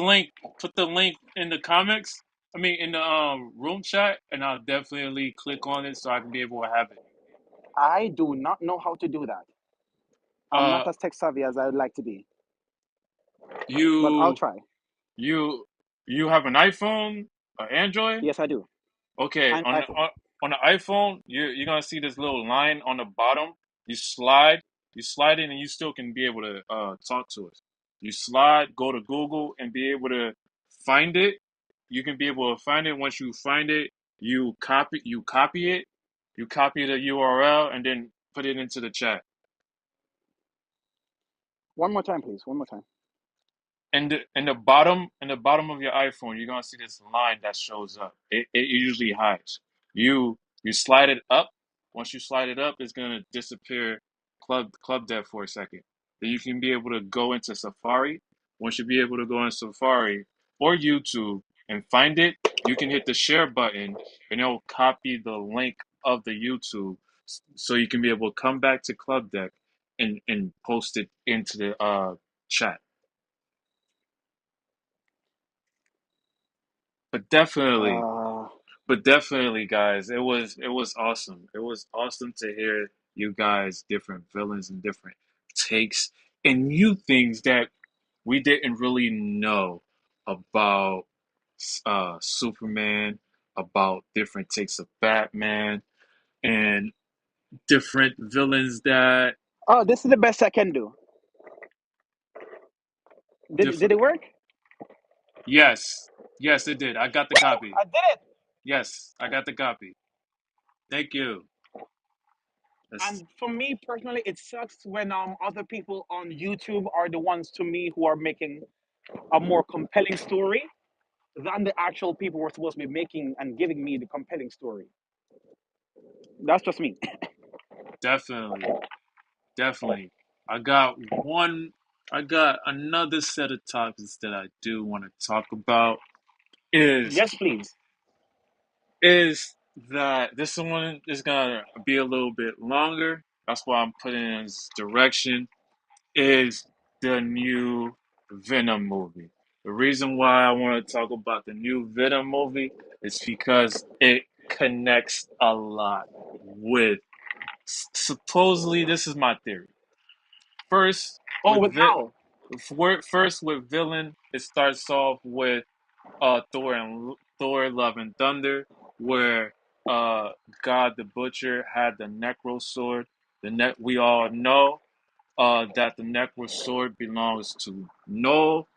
link in the comics. I mean in the room chat and I'll definitely click on it so I can be able to have it. I do not know how to do that. I'm Uh not as tech savvy as I would like to be, but I'll you try. you you have an iPhone, an Android? Yes, I do. Okay, And iPhone. on the iPhone, you're gonna see this little line on the bottom. You slide it, and you still can be able to talk to us. You slide, go to Google, and be able to find it. You can be able to find it. Once you find it, you copy the URL, and then put it into the chat. One more time, please. One more time. In the bottom of your iPhone, you're gonna see this line that shows up. It usually hides. You slide it up. Once you slide it up, it's gonna disappear Club Dev for a second. Then you can be able to go into Safari. Once you be able to go in Safari or YouTube and find it, you can hit the share button and it'll copy the link of the YouTube so you can be able to come back to Club Deck and post it into the chat. But definitely, Uh, guys, it was awesome. It was awesome to hear you guys different villains and different takes and new things that we didn't really know about Superman, about different takes of Batman, and different villains that oh, this is the best I can do. Did different. it work? Yes, yes, it did. I got the Woo! copy. I did it. Yes, I got the copy. Thank you. It's And for me personally, it sucks when other people on YouTube are the ones to me who are making a more compelling story than the actual people who are supposed to be making and giving me the compelling story. That's just me. definitely, definitely. I got one. I got another set of topics that I do want to talk about. Is Yes, please. is that this one is gonna be a little bit longer. That's why I'm putting in this direction. Is the new Venom movie. The reason why I want to talk about the new Venom movie is because it connects a lot with supposedly this is my theory. First Oh, with with vi- Mal. first with villain, it starts off with Thor Love and Thunder, where uh God the Butcher had the Necro Sword. The net we all know that the Necro Sword belongs to Null,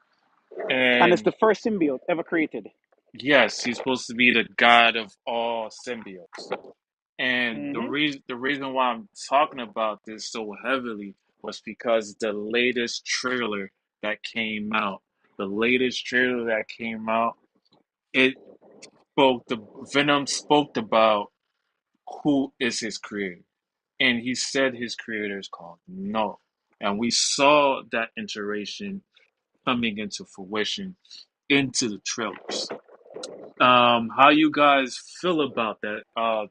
And it's and the first symbiote ever created. yes, he's supposed to be the god of all symbiotes. And Hmm. the reason why I'm talking about this so heavily was because the latest trailer that came out, it the Venom spoke about who is his creator, and he said his creator is called No, and we saw that iteration coming into fruition into the trailers. How you guys feel about that?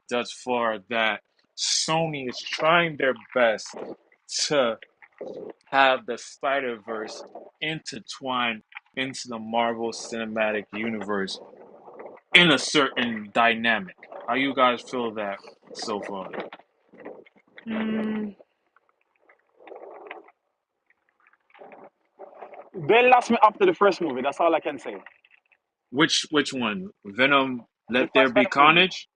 Thus far, that Sony is trying their best to have the Spider Verse intertwined into the Marvel Cinematic Universe in a certain dynamic. How you guys feel that so far? Mm, they lost me after the first movie. That's all I can say. Which one? Venom? The Let There first Be Venom movie. Carnage.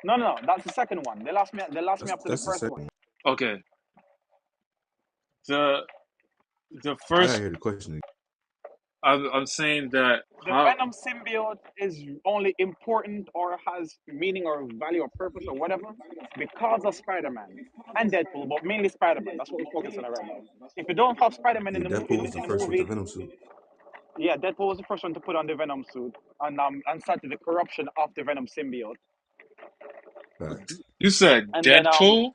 No, no, no. That's the second one. They lost me. They lost me That's after the that's the first second one. one. Okay, the the I gotta first. hear the question. I'm saying that The how Venom symbiote is only important or has meaning or value or purpose or whatever because of Spider-Man and Deadpool, but mainly Spider-Man. That's what we're focusing on right now. If you don't have Spider-Man Yeah, in the Deadpool was in the the first with the movie, Venom suit. yeah, Deadpool was the first one to put on the Venom suit and started the corruption of the Venom symbiote. Facts. you said And then Deadpool?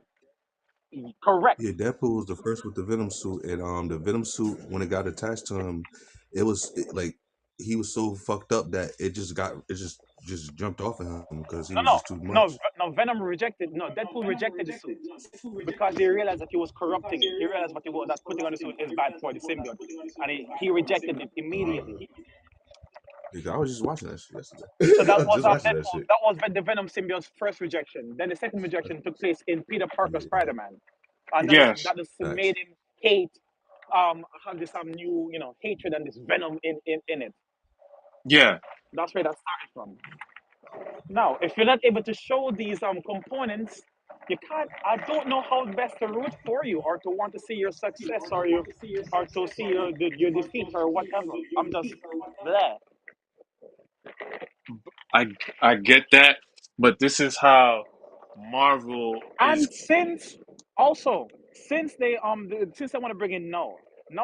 correct. Yeah, Deadpool was the first with the Venom suit, and the Venom suit when it got attached to him, like he was so fucked up that it just jumped off of him because he No, was no, just too no, much. no. Venom rejected. No, Deadpool rejected the suit because he realized that he was corrupting it. He realized what he was that putting on the suit is bad for the symbiote, and he rejected it immediately. Nigga, I was just watching that shit So yesterday. that I was was just watching that Deadpool. shit. That was the Venom symbiote's first rejection. Then the second rejection took place in Peter Parker Yeah, Spider-Man, and Yes. that just facts. made him hate, have this new hatred and this venom in it. Yeah. That's where that started from. Now, if you're not able to show these components, you can't. I don't know how best to root for you or to want to see your success or to see your defeat or whatever. I'm just there. I I get that, but this is how Marvel is. And since since they want to bring in Null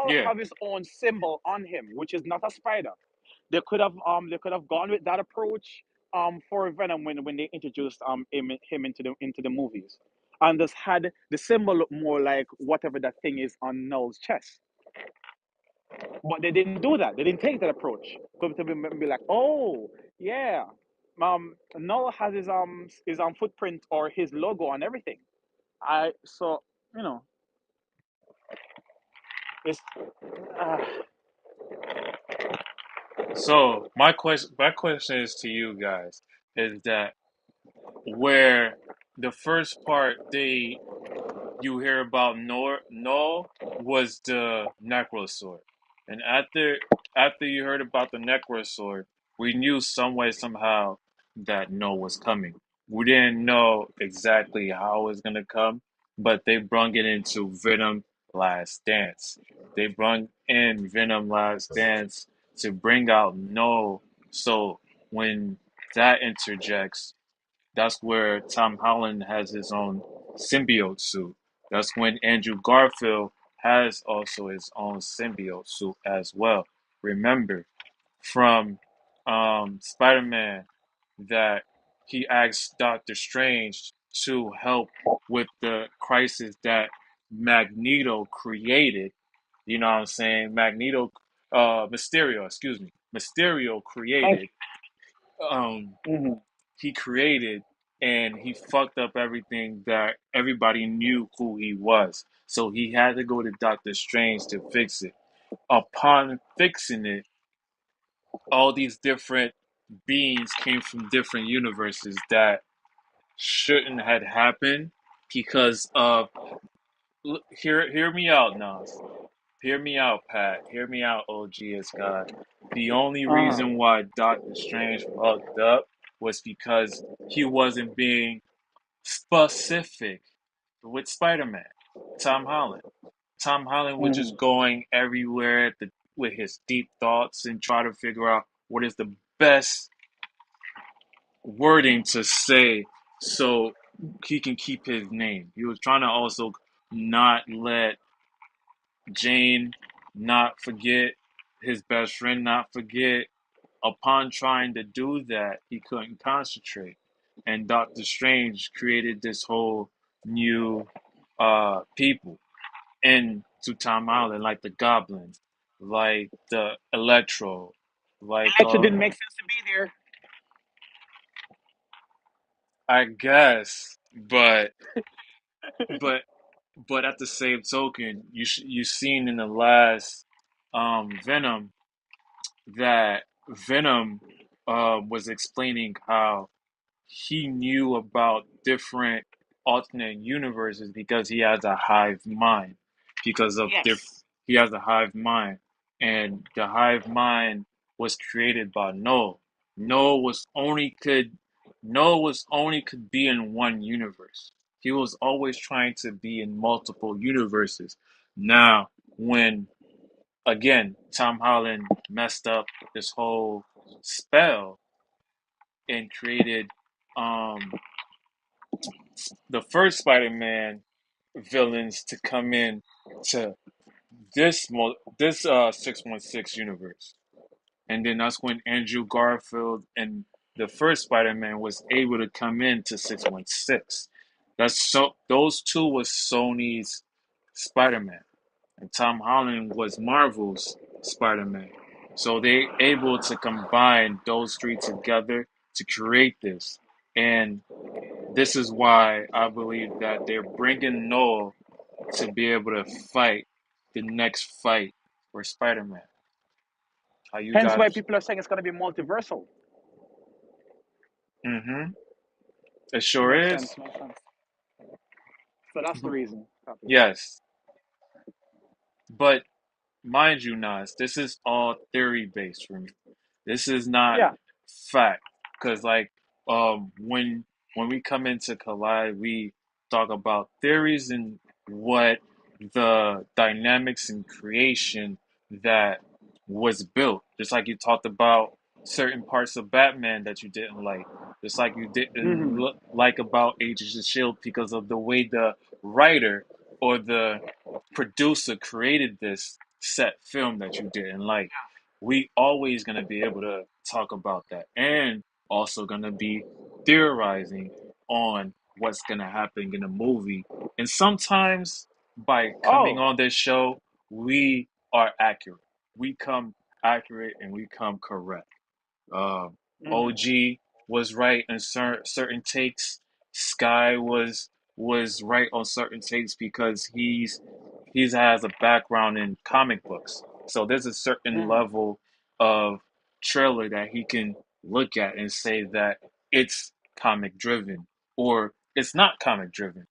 Yeah. have his own symbol on him, which is not a spider. They could have gone with that approach for Venom when they introduced him into the movies, and just had the symbol look more like whatever that thing is on Null's chest. But they didn't do that. They didn't take that approach. To be like, oh yeah, Null has his footprint or his logo on everything. I so you know it's uh, So my question is to you guys is that where the first part they you hear about Null was the Necro Sword. And after you heard about the Necro Sword, we knew some way, somehow that Null was coming. We didn't know exactly how it was gonna come, but they brung it into Venom Last Dance. They brung in Venom Last Dance to bring out Null. So when that interjects, that's where Tom Holland has his own. symbiote suit. That's when Andrew Garfield has also his own symbiote suit as well. Remember from Spider-Man that he asked Doctor Strange to help with the crisis that Magneto created. You know what I'm saying? Mysterio, excuse me. Mysterio Thank created. Um, you. Hmm. he created and he fucked up everything that everybody knew who he was. So he had to go to Doctor Strange to fix it. Upon fixing it, all these different beings came from different universes that shouldn't had happened because of hear me out, Nas. Hear me out, Pat. Hear me out, OGS God. The only Uh-huh. reason why Doctor Strange fucked up was because he wasn't being specific with Spider-Man, Tom Holland. Tom Holland was Hmm. just going everywhere with his deep thoughts and try to figure out what is the best wording to say so he can keep his name. He was trying to also not let Jane not forget, his best friend not forget. Upon trying to do that, he couldn't concentrate. And Doctor Strange created this whole new people into Tom Holland, like the Goblin, like the Electro, It like actually didn't make sense to be there. I guess, but but at the same token, you seen in the last Venom that Venom was explaining how he knew about different alternate universes because he has a hive mind. Because of Yes. he has a hive mind, and the hive mind was created by Noah. Noah was only could Noah was only could be in one universe. He was always trying to be in multiple universes. Now, when again Tom Holland messed up this whole spell and created um the first Spider-Man villains to come in to this 616 universe. And then that's when Andrew Garfield and the first Spider-Man was able to come into 616. That's so those two was Sony's Spider-Man and Tom Holland was Marvel's Spider-Man. So they able to combine those three together to create this. And this is why I believe that they're bringing Noah to be able to fight the next fight for Spider-Man. How you Hence why guys? people are saying it's going to be multiversal. Mm-hmm. It sure Makes is. sense. Makes sense. So that's the reason. Copy. Yes, but mind you, Nas, this is all theory based for me. This is not Yeah. fact because, like, when we come into Collide, we talk about theories and what the dynamics and creation that was built. Just like you talked about certain parts of Batman that you didn't like, just like you didn't Hmm. like about Agents of Shield because of the way the writer or the producer created this set film that you didn't like. We always gonna be able to talk about that and also gonna be theorizing on what's gonna happen in the movie. And sometimes by coming Oh. on this show, we are accurate. We come accurate and we come correct. Um, Hmm. OG was right in certain takes. Sky was right on certain takes because he's has a background in comic books. So there's a certain Hmm. level of trailer that he can look at and say that it's comic driven or it's not comic driven.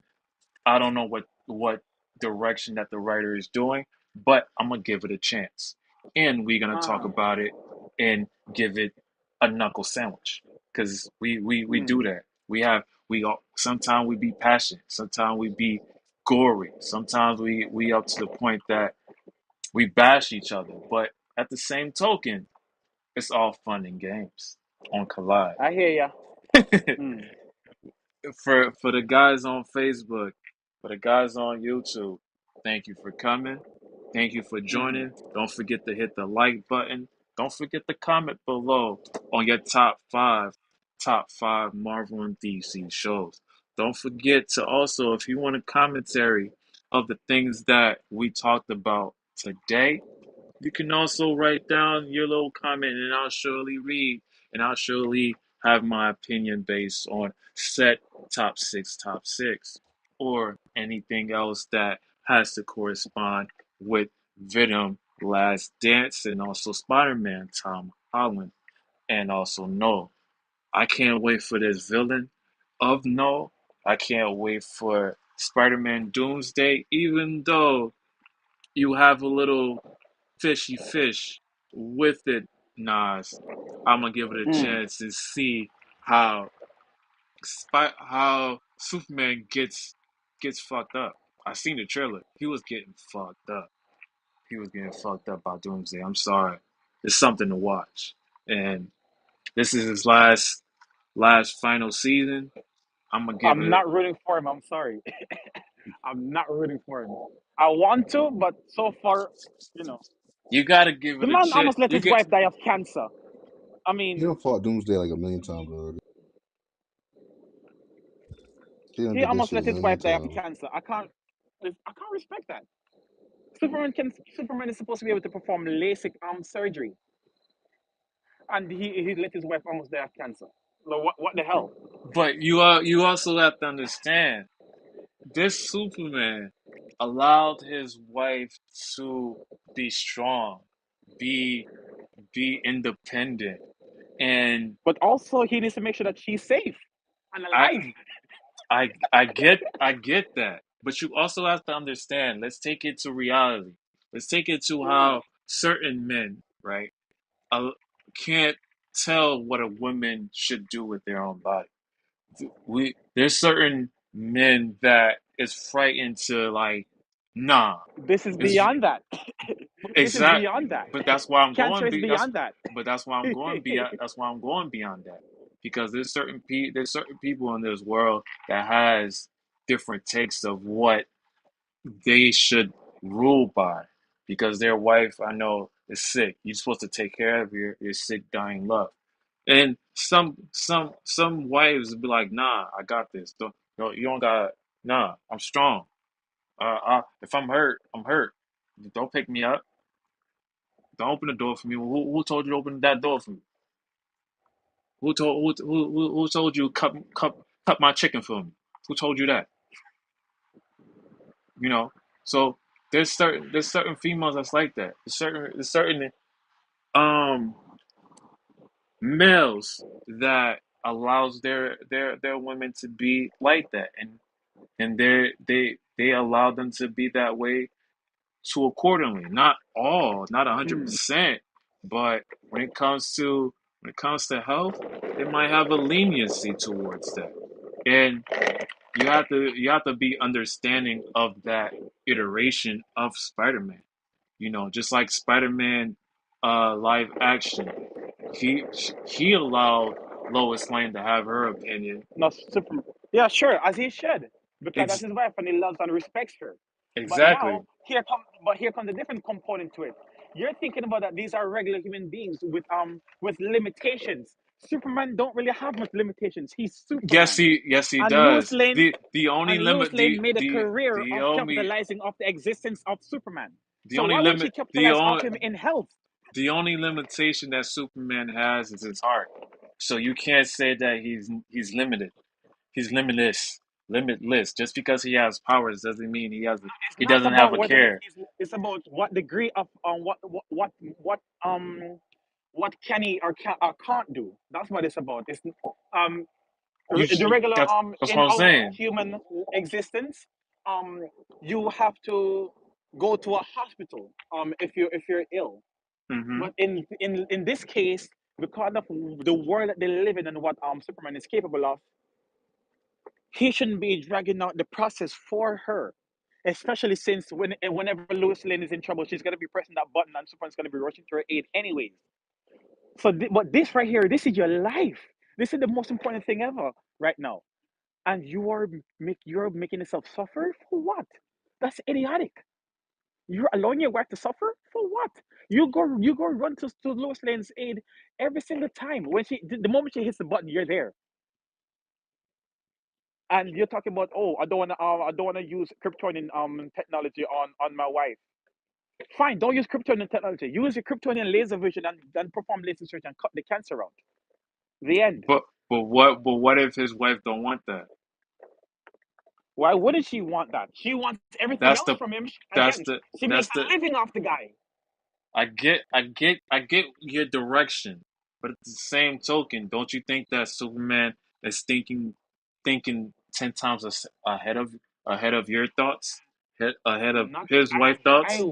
I don't know what direction that the writer is doing, but I'm gonna give it a chance, and we're gonna talk Uh-huh. about it and give it a knuckle sandwich because we do Hmm. that. We all sometimes we be passionate, sometimes we be gory, sometimes we up to the point that we bash each other, but at the same token, it's all fun and games on Collide. I hear ya. Mm. for the guys on Facebook, for the guys on YouTube, thank you for coming. Thank you for Mm. joining. Don't forget to hit the like button. Don't forget to comment below on your top five Marvel and DC shows. Don't forget to also, if you want a commentary of the things that we talked about today, you can also write down your little comment and I'll surely read and I'll surely have my opinion based on set top six, or anything else that has to correspond with Venom Last Dance and also Spider Man Tom Holland and also No. I can't wait for this villain of No. I can't wait for Spider Man Doomsday, even though you have a little fishy fish with it, Nas. I'm gonna give it a Mm. chance and see how how Superman gets fucked up. I seen the trailer. He was getting fucked up. He was getting fucked up by Doomsday. I'm sorry. It's something to watch. And this is his last final season. I'm gonna give I'm it. not rooting for him. I'm sorry. I'm not rooting for him. I want to, but so far, you know, You gotta give the it a man chance. almost let You his get. wife die of cancer. I He mean, done fought Doomsday like a million times already. He done he did that almost shit a let his million wife die of times. cancer. I can't respect that. Superman is supposed to be able to perform LASIK surgery, and he let his wife almost die of cancer. So what the hell? But you also have to understand. This Superman allowed his wife to be strong, be be independent, and But also he needs to make sure that she's safe and I alive. I get that. But you also have to understand. Let's take it to reality. Let's take it to how certain men, right, uh, can't tell what a woman should do with their own body. There's certain men that is frightened to like, nah. This is It's beyond that. This is exact, beyond that. but that's why I'm Cancer going. is That's beyond that. but that's why I'm going beyond. That's why I'm going beyond that because there's certain people in this world that has different takes of what they should rule by because their wife I know is sick. You're supposed to take care of your sick, dying love. And some wives will be like, nah, I got this. Don't no, you don't got. Nah, I'm strong. If I'm hurt, I'm hurt. Don't pick me up. Don't open the door for me. Who told you to open that door for me? Who told you cut my chicken for me? Who told you that? You know. So there's certain females that's like that. There's certain um males that allows their women to be like that, and they allow them to be that way to accordingly. Not all, not a hundred Mm. percent, but when it comes to health, they might have a leniency towards that, and you have to be understanding of that iteration of Spider-Man. Just like Spider-Man, live action, he he allowed Lois Lane to have her opinion. Not super. Yeah, sure, as he should, because that's Ex- his wife and he loves and respects her. But exactly. now here comes a different component to it. You're thinking about that these are regular human beings with limitations. Superman don't really have much limitations. He's Yes, Superman. he And Lois does. Lane The only and Lois limit Lane made a career the of only capitalizing off the existence of Superman. the So only why won't she limit capitalize off him in health? the only limitation that Superman has is his heart. So you can't say that he's limited. He's limitless. Limitless. Just because he has powers doesn't mean It's he not doesn't have about a whether care. it's about what degree of what can he or can't do. That's what it's about. It's um the regular That's in what I'm our saying. human existence, um you have to go to a hospital if you're ill. Hmm. But in this case, because of the world that they live in and what Superman is capable of, he shouldn't be dragging out the process for her. Especially since whenever Lois Lane is in trouble, she's gonna be pressing that button and Superman's gonna be rushing to her aid anyways. So, but this right here, this is your life. This is the most important thing ever right now. and you're making yourself suffer for what? That's idiotic. You're allowing your wife to suffer for what? You go run to Lois Lane's aid every single time when the moment she hits the button, you're there. And you're talking about, oh, I don't wanna use Kryptonian technology on my wife. Fine, don't use Kryptonian technology. Use your Kryptonian laser vision and then perform laser surgery and cut the cancer out. The end. But what if his wife don't want that? Why wouldn't she want that? She wants everything That's else the from him. that's Again, the she makes that's a the living off the guy. I get your direction, but at the same token, don't you think that Superman is thinking 10 times ahead of your thoughts, ahead of Not his wife I thoughts?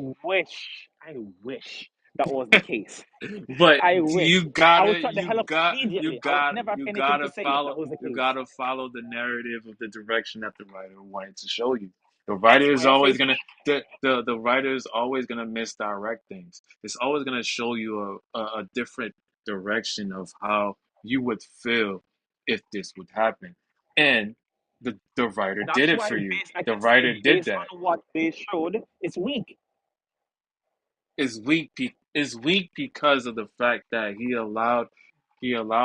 wish that was the case. But I wish. you I would gotta shut the you hell up got you immediately. I would got never have you anything to gotta say if follow that was the you case. gotta follow the narrative of the direction that the writer wanted to show you. The That's writer is why I say always it's gonna weak. the writer is always gonna misdirect things. It's always gonna show you a different direction of how you would feel if this would happen. And the writer did That's it why for you. I The can say writer did based that. on what they showed, it's weak. Is weak because of the fact that he allowed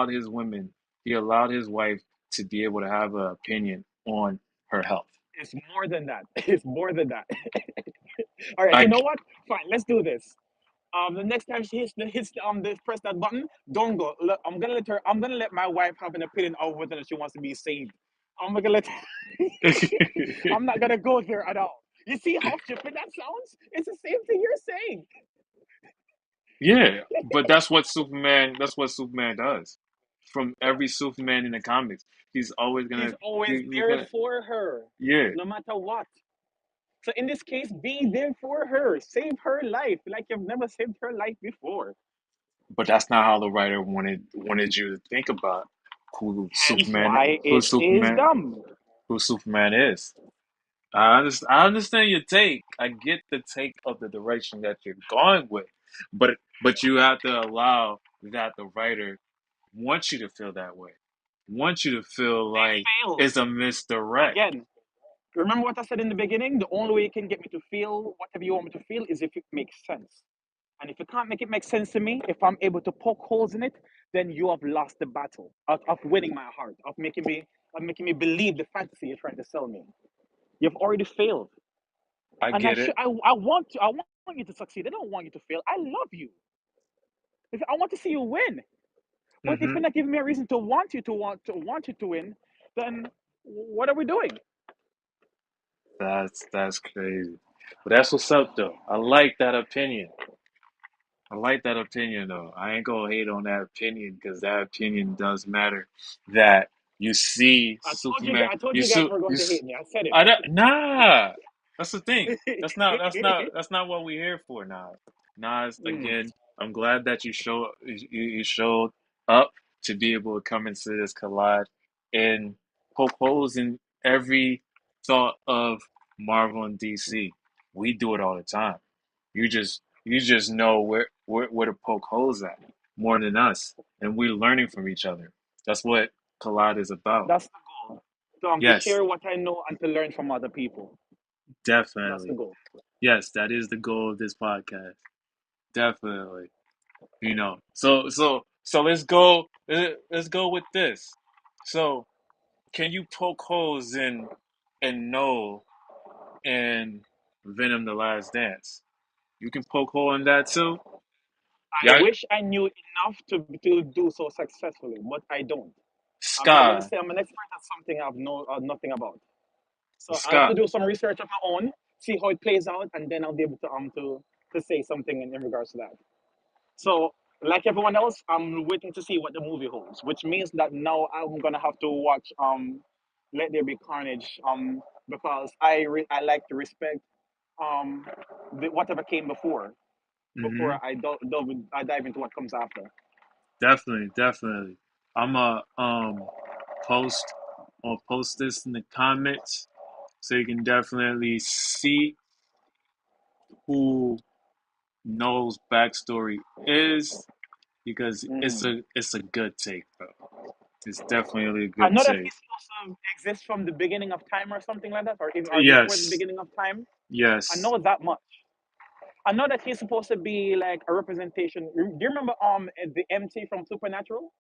his women he allowed his wife to be able to have an opinion on her health. It's more than that. It's more than that. All right, you I know what? Fine, let's do this. The next time she press that button, don't go. Look, I'm gonna let my wife have an opinion of whether she wants to be saved. I'm gonna let. I'm not gonna go there at all. You see how stupid that sounds? It's the same thing you're saying. yeah, but that's what Superman does. From every Superman in the comics, he's always He's gonna always he's there gonna for her, yeah, no matter what. So in this case, be there for her, save her life like you've never saved her life before. but that's not how the writer wanted you to think about who Hence Superman why who it is Superman dumb. who Superman is. I understand your take. I get the take of the direction that you're going with, but you have to allow that the writer wants you to feel that way, wants you to feel like Failed it's a misdirect. again. Remember what I said in the beginning? The only way you can get me to feel whatever you want me to feel is if it makes sense. And if you can't make it make sense to me, if I'm able to poke holes in it, then you have lost the battle of winning my heart, of making me believe the fantasy you're trying to sell me. You've already failed. I And I get should it. I want you to succeed. I don't want you to fail. I love you. If I want to see you win. But if hmm you're not giving me a reason to want you to win, then what are we doing? That's crazy, but that's what's up though. I like that opinion. I like that opinion though. I ain't gonna hate on that opinion because that opinion does matter. That you see Superman, I told you you guys see, were going to hate me. I said it. nah. That's the thing. That's not what we're here for now. Nas, Mm. again, I'm glad that you showed up to be able to come into this collide and poke holes in every thought of Marvel and DC. We do it all the time. You just know where to poke holes at more than us, and we're learning from each other. That's what collide is about. That's the goal. To Yes, share what I know and to learn from other people. That's the definitely. goal. Yes, that is the goal of this podcast. Definitely. So let's go with this. So, can you poke holes in Noel and Venom the Last Dance? You can poke hole in that too? I Yeah, wish I knew enough to do so successfully, but I don't. I'm not going to Sky, say I'm an expert at something I've nothing about. So I have to Sky. do some research of my own, see how it plays out, and then I'll be able to say something in regards to that. So, like everyone else, I'm waiting to see what the movie holds, which means that now I'm gonna have to watch Let There Be Carnage because I like to respect um whatever came before hmm I dive into what comes after. Definitely, definitely. I'm post post this in the comments so you can definitely see who Noel's backstory is because it's Mm. a it's a good take, bro. It's definitely a I good know that take. he's supposed to exist from the beginning of time or something like that, or even or before the Yes, beginning of time. I yes. know that much. I know that he's supposed to be like a representation. Do you remember the MT from Supernatural?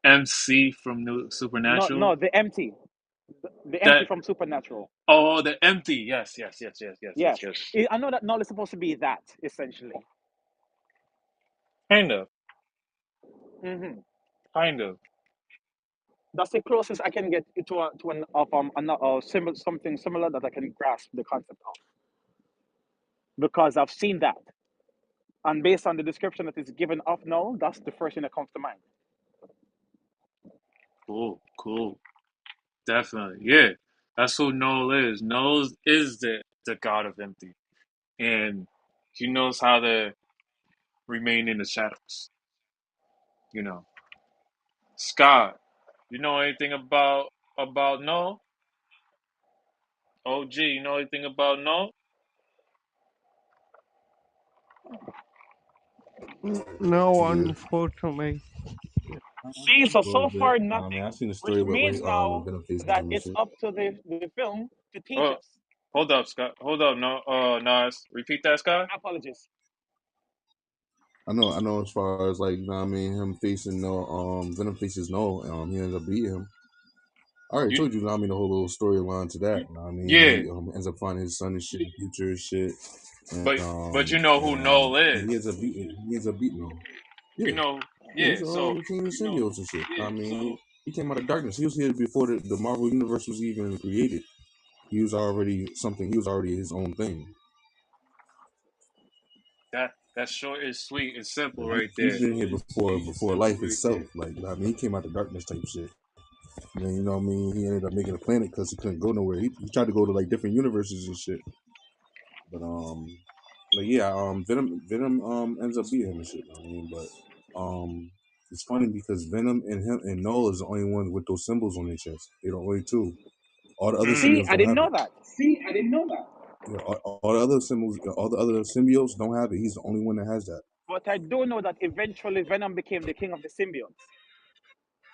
MC from New No, Supernatural. no, the MT, the MT That from Supernatural. oh, the empty. Yes, yes, yes, yes, yes, yes, Yes, yes. I know that Null is supposed to be that essentially. Kind of, Hmm. kind of. That's the closest I can get to an of symbol, something similar that I can grasp the concept of because I've seen that, and based on the description that is given of Null, that's the first thing that comes to mind. Cool, cool. Definitely, yeah. That's who Noel is. Noel is the god of empty, and he knows how to remain in the shadows. You know, Scott. You know anything about Noel? OG, you know anything about Noel? No, Yeah, unfortunately. See, so a little so bit. far I mean, nothing, I seen the which story with means with now Venom facing that him and it's shit. up to the film to teach Oh, us. hold up, Scott. Hold up, no, Nas. Repeat that, Scott. My apologies. I know. As far as like, you know what I mean, him facing no, Venom faces no, he ends up beating him. I already You, told you, you know what I mean, the whole little storyline to that. You know what I mean, yeah, he ends up finding his son and shit, in the future and shit, but you know who Noel and is. he ends up beating him. You Yeah, know, yeah, yeah. he's So, king of the symbiotes and shit. I mean, he came out of darkness. He was here before the Marvel universe was even created. He was already something. He was already his own thing. that short is sweet and simple Like, right he's there. been here before life itself. Like, I mean, he came out of darkness type shit. And then, you know what I mean? He ended up making a planet because he couldn't go nowhere. He tried to go to like different universes and shit. But yeah, Venom ends up beating him and shit. I mean, but it's funny because Venom and him and Noel is the only ones with those symbols on their chest. They're the only two. All the other See, symbiotes I don't didn't have know it. that. Yeah, all the other symbols, all the other symbiotes don't have it. He's the only one that has that. But I do know that eventually Venom became the king of the symbiotes.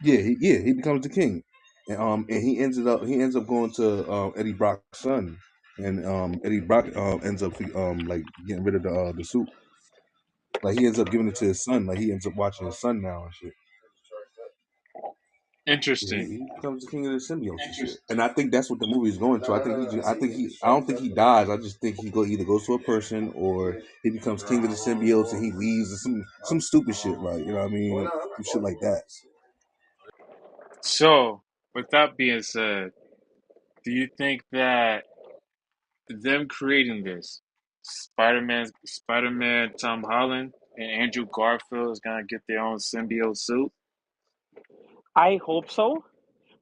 Yeah, he becomes the king, and he ends up going to Eddie Brock's son, and Eddie Brock ends up like getting rid of the suit. Like he ends up giving it to his son. Like he ends up watching his son now and shit. Yeah, Interesting. he becomes the king of the symbiotes and shit. And I think that's what the movie is going to. I don't think he dies. I just think he either goes to a person or he becomes king of the symbiotes and he leaves or some stupid shit like, you know what I mean, some shit like that. So, with that being said, do you think that them creating this, Spider-Man, Tom Holland, and Andrew Garfield is gonna get their own symbiote suit? I hope so.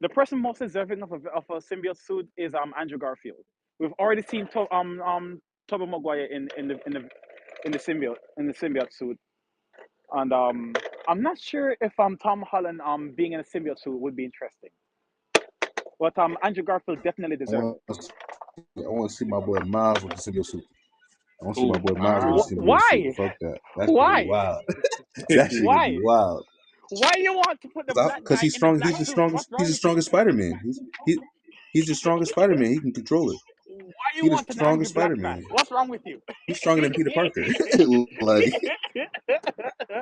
The person most deserving of a symbiote suit is Andrew Garfield. We've already seen Tobey Maguire in the symbiote suit, and I'm not sure if Tom Holland being in a symbiote suit would be interesting. But Andrew Garfield definitely I deserves want it. I want to see my boy Miles with the symbiote suit. I want to see my Ooh, boy Miles with the symbiote suit. Why? Fuck that. That shit gonna be Why? wild. That shit gonna be Why? wild. Why you want to put the black Because guy he's in the strong. black suit? What's He's wrong the with you? strongest Spider-Man. He's the strongest Spider-Man. He can control it. Why you He's the want an angry strongest black Spider-Man. man? What's wrong with you? He's stronger than Peter Parker. Like,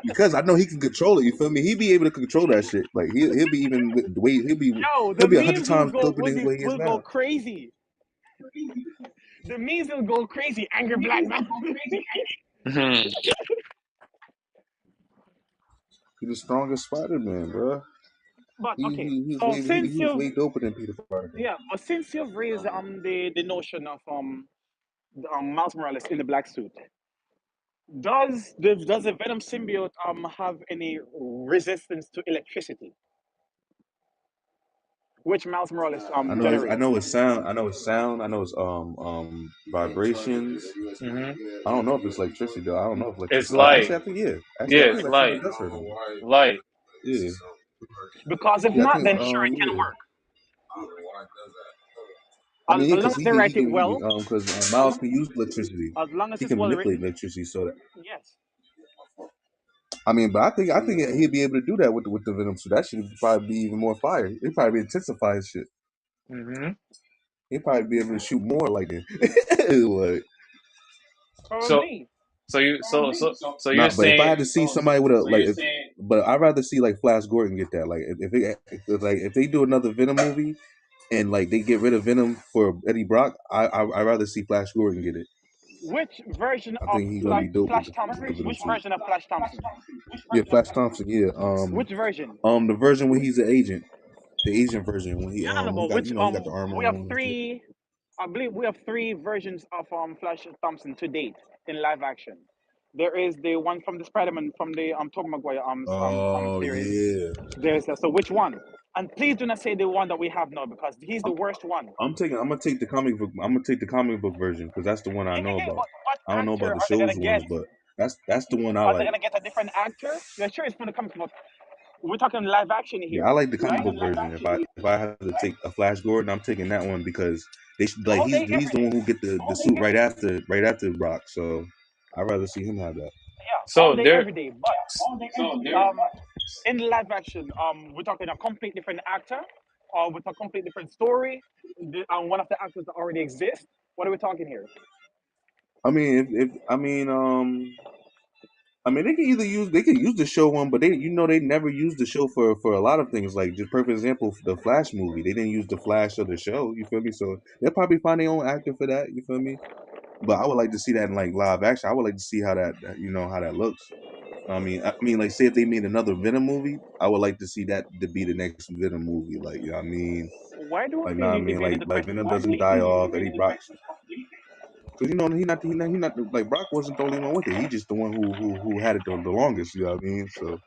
because I know he can control it. You feel me? He'd be able to control that shit. Like he'll be even with the way Yo, he'll the be 100 memes times doper than what he is will go now. crazy. The memes will go crazy. Angry black man. He's the strongest Spider-Man, bro. But okay, so He was way doper than Peter Parker. since you've raised the notion of Miles Morales in the black suit, does the Venom symbiote have any resistance to electricity, which Miles Morales I generates? know it's sound. I know it's sound. I know it's vibrations. hmm I don't know if it's electricity though. I don't know if It's electricity. light. Actually, I think yeah. Actually, Yeah, I think it's electricity light. does hurt him. Light. Yeah, Because if yeah. I not, think then sure it can yeah. work. I mean, yeah, As long because as they write it he well, can because Miles can use electricity. as long as He it's can well manipulate written, electricity. So that, yes. I mean, but I think he'd be able to do that with the Venom suit. That should probably be even more fire. It'd probably intensify his shit. Mm-hmm. He'd probably be able to shoot more like that. Like, So Probably. so you're not, but if I saying, had to see somebody with a like, but I'd rather see like Flash Gordon get that. Like, if they do another Venom movie and like they get rid of Venom for Eddie Brock, I'd rather see Flash Gordon get it. Which version I of think he's gonna be dope Flash with the Thompson? Venom Which suit. version of Flash Thompson? Yeah, Flash Thompson. Yeah. Which version? The version when he's an agent, the Asian version when No, no, no. he But got which he got the armor we have on and shit. three. I believe we have three versions of Flash Thompson to date in live action. There is the one from the Spider-Man from the Tobey Maguire Oh series. yeah. There's so which one? And please do not say the one that we have now because he's the worst one. I'm gonna take the comic book. I'm gonna take the comic book version because that's the one I Yeah, know yeah, yeah. about. But what I don't know actor about the are they shows gonna ones, get? but that's the one I Are they like. gonna get a different actor? Yeah, sure, it's gonna come from. We're talking live action Yeah, I here, like the comic right? book version. If I have to take a Flash Gordon, I'm taking that one because they should, like All day, he's every the day. one who get the suit right after Brock. So I'd rather see him have that. Yeah, all so day, there every day. But in live action, we're talking a complete different actor, or with a complete different story, one of the actors that already exists. What are we talking here? I mean, if I mean, they could use the show one, but they never use the show for a lot of things. Like just perfect example, the Flash movie, they didn't use the Flash of the show. You feel me? So they'll probably find their own actor for that. You feel me? But I would like to see that in like live action. I would like to see how how that looks. I mean, like say if they made another Venom movie, I would like to see that to be the next Venom movie. Like, you know what I mean? Why do I Like, feel nah, I you mean, evaded the like question Venom doesn't die completely? off. Eddie Brock, because he not like Brock wasn't the only one with it. He just the one who had it the longest. You know what I mean? So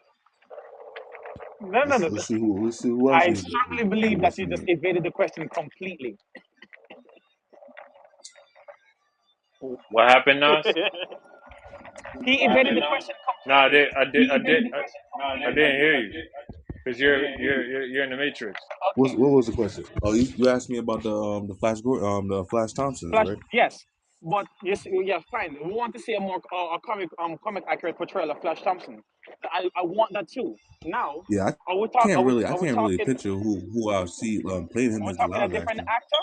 No, no, no. let's see who else I who, strongly believe wants that to you just name. evaded the question completely. what happened, Nas? He evaded the question No, I completely. did I didn't hear you because you're in the Matrix. What was the question? Oh, you asked me about the Flash Thompsons, Flash, right? yes, but yes, yeah, fine. We want to see a more a comic accurate portrayal of Flash Thompson. I want that too. Now, Yeah, I are we can't really talking picture who I'll see playing him are we as the talking a live different action. actor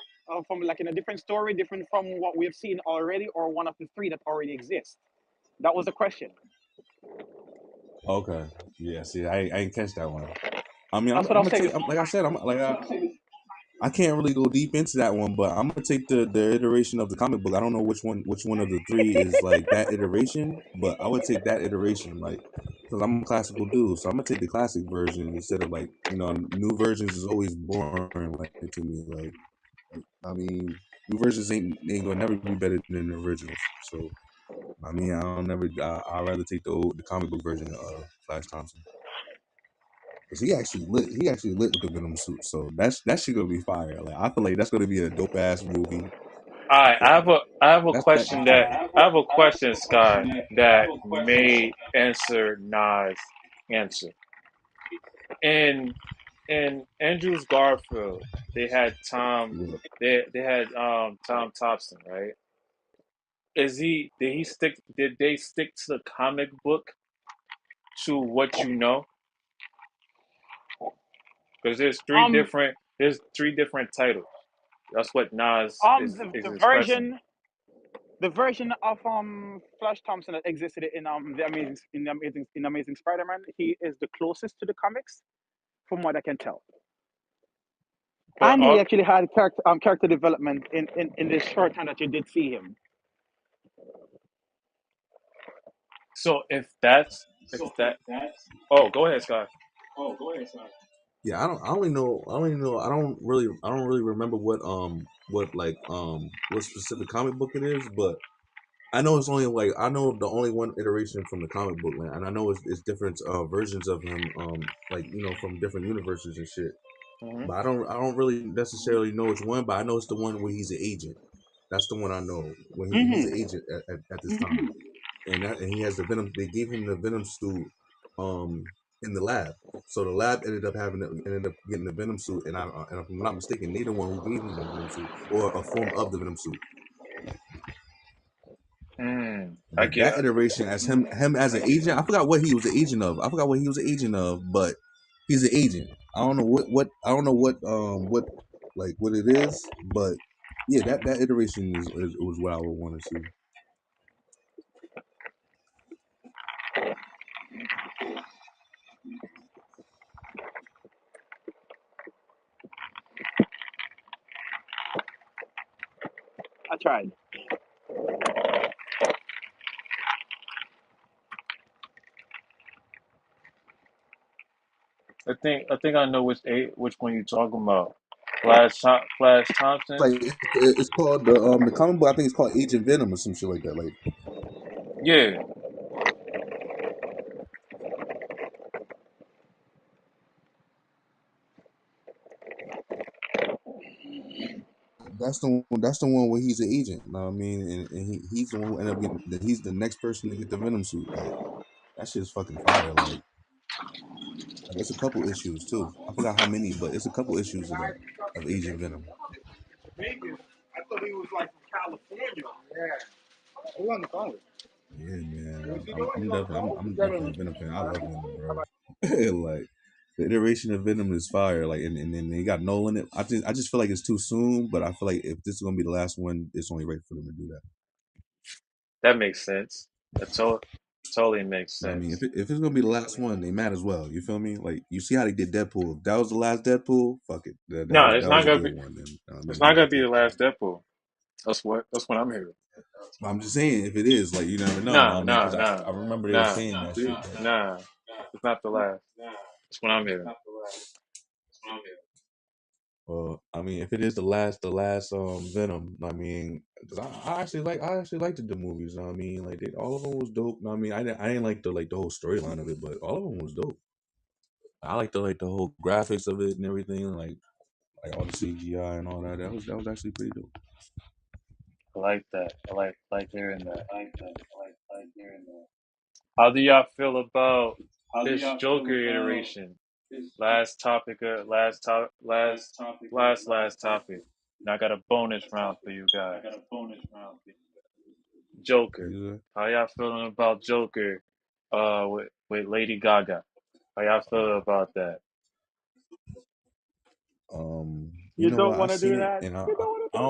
from like in a different story, different from what we've seen already, or one of the three that already exist? That was the question. Okay, yeah. See, I ain't catch that one. I mean, I'm, That's what I'm I was gonna saying take. before. Like I said, I can't really go deep into that one, but I'm gonna take the iteration of the comic book. I don't know which one of the three is like that iteration, but I would take that iteration, like, because I'm a classical dude, so I'm gonna take the classic version instead of like new versions is always boring like to me. Like I mean, new versions ain't gonna never be better than the originals. So I mean, I'd rather take the comic book version of Flash Thompson. Cause he actually lit with the Venom suit, so that shit gonna be fire. Like I feel like that's gonna be a dope ass movie. All right, So I have a that question gets me that hyped. I have a question, Sky, that may answer Nas' answer. In Andrews Garfield, they had they had Tom Thompson, right? Did they stick to the comic book to what you know? Because Um, there's three different titles. That's what Nas is the expressing. version of Flash Thompson that existed in the Amazing Spider-Man, he is the closest to the comics from what I can tell. But And he actually had character development in this short time that you did see him. so if that go ahead, Scott. Yeah, I don't really remember what specific comic book it is, but I know it's only like I know the only one iteration from the comic book, man, and I know it's different versions of him, like from different universes and shit. Hmm. But I don't really necessarily know which one, but I know it's the one where he's an agent. That's the one I know when he's an Hmm. agent at this time, and he has the venom. They gave him the venom suit, in the lab. So the lab ended up getting the venom suit, and if I'm not mistaken, they the one who gave him the venom suit or a form of the venom suit. Mm. I But get that iteration as him as an agent, I forgot what he was the agent of. I forgot what he was the agent of, but he's an agent. I don't know what I don't know what like what it is, but yeah, that iteration is was what I would want to see. I tried. I think I know which one you're talking about. Flash Thompson. Like it's called the comic book. I think it's called Agent Venom or some shit like that. Like Yeah, that's the one where he's an agent. You know what I mean? And he's the one who ended up getting. He's the next person to get the Venom suit. Like that shit's fucking fire. Like it's a couple issues too. I forgot how many, but it's a couple issues of that of Agent Venom. Vegas. I thought he was like from California. Yeah. Who on the phone? Yeah, man. What's he doing? He's on the I'm, phone? I'm definitely a Venom fan. I love Venom, bro. Like the iteration of Venom is fire. Like and then they got Nolan. I just feel like it's too soon, but I feel like if this is gonna be the last one, it's only right for them to do that. that makes sense. Totally makes I mean, sense. if it's gonna be the last one, they might as well. You feel me? Like you see how they did Deadpool. If that was the last Deadpool, fuck it. No, it's That not was a gonna good be. one. Then I It's mean, they not gonna got be that the shit. last Deadpool. That's what I'm hearing. But I'm just saying, if it is, like, you never know. Nah, I mean, nah, because nah, I remember they were nah, saying that shit. nah. It's not the last. That's what I'm hearing. Well, I mean, if it is the last Venom, I mean, because I actually liked the movies. I mean, like all of them was dope. I mean, I didn't like the whole storyline of it, but all of them was dope. I liked the whole graphics of it and everything, like all the CGI and all that. That was actually pretty dope. I like that. I like hearing that. How do y'all feel about this Joker iteration? Last topic. Last topic. And I got a bonus round for you guys. Joker. Yeah. How y'all feeling about Joker? With Lady Gaga. How y'all feel about that? You You know don't what? want I've to do seen it, that. and You don't want to do that.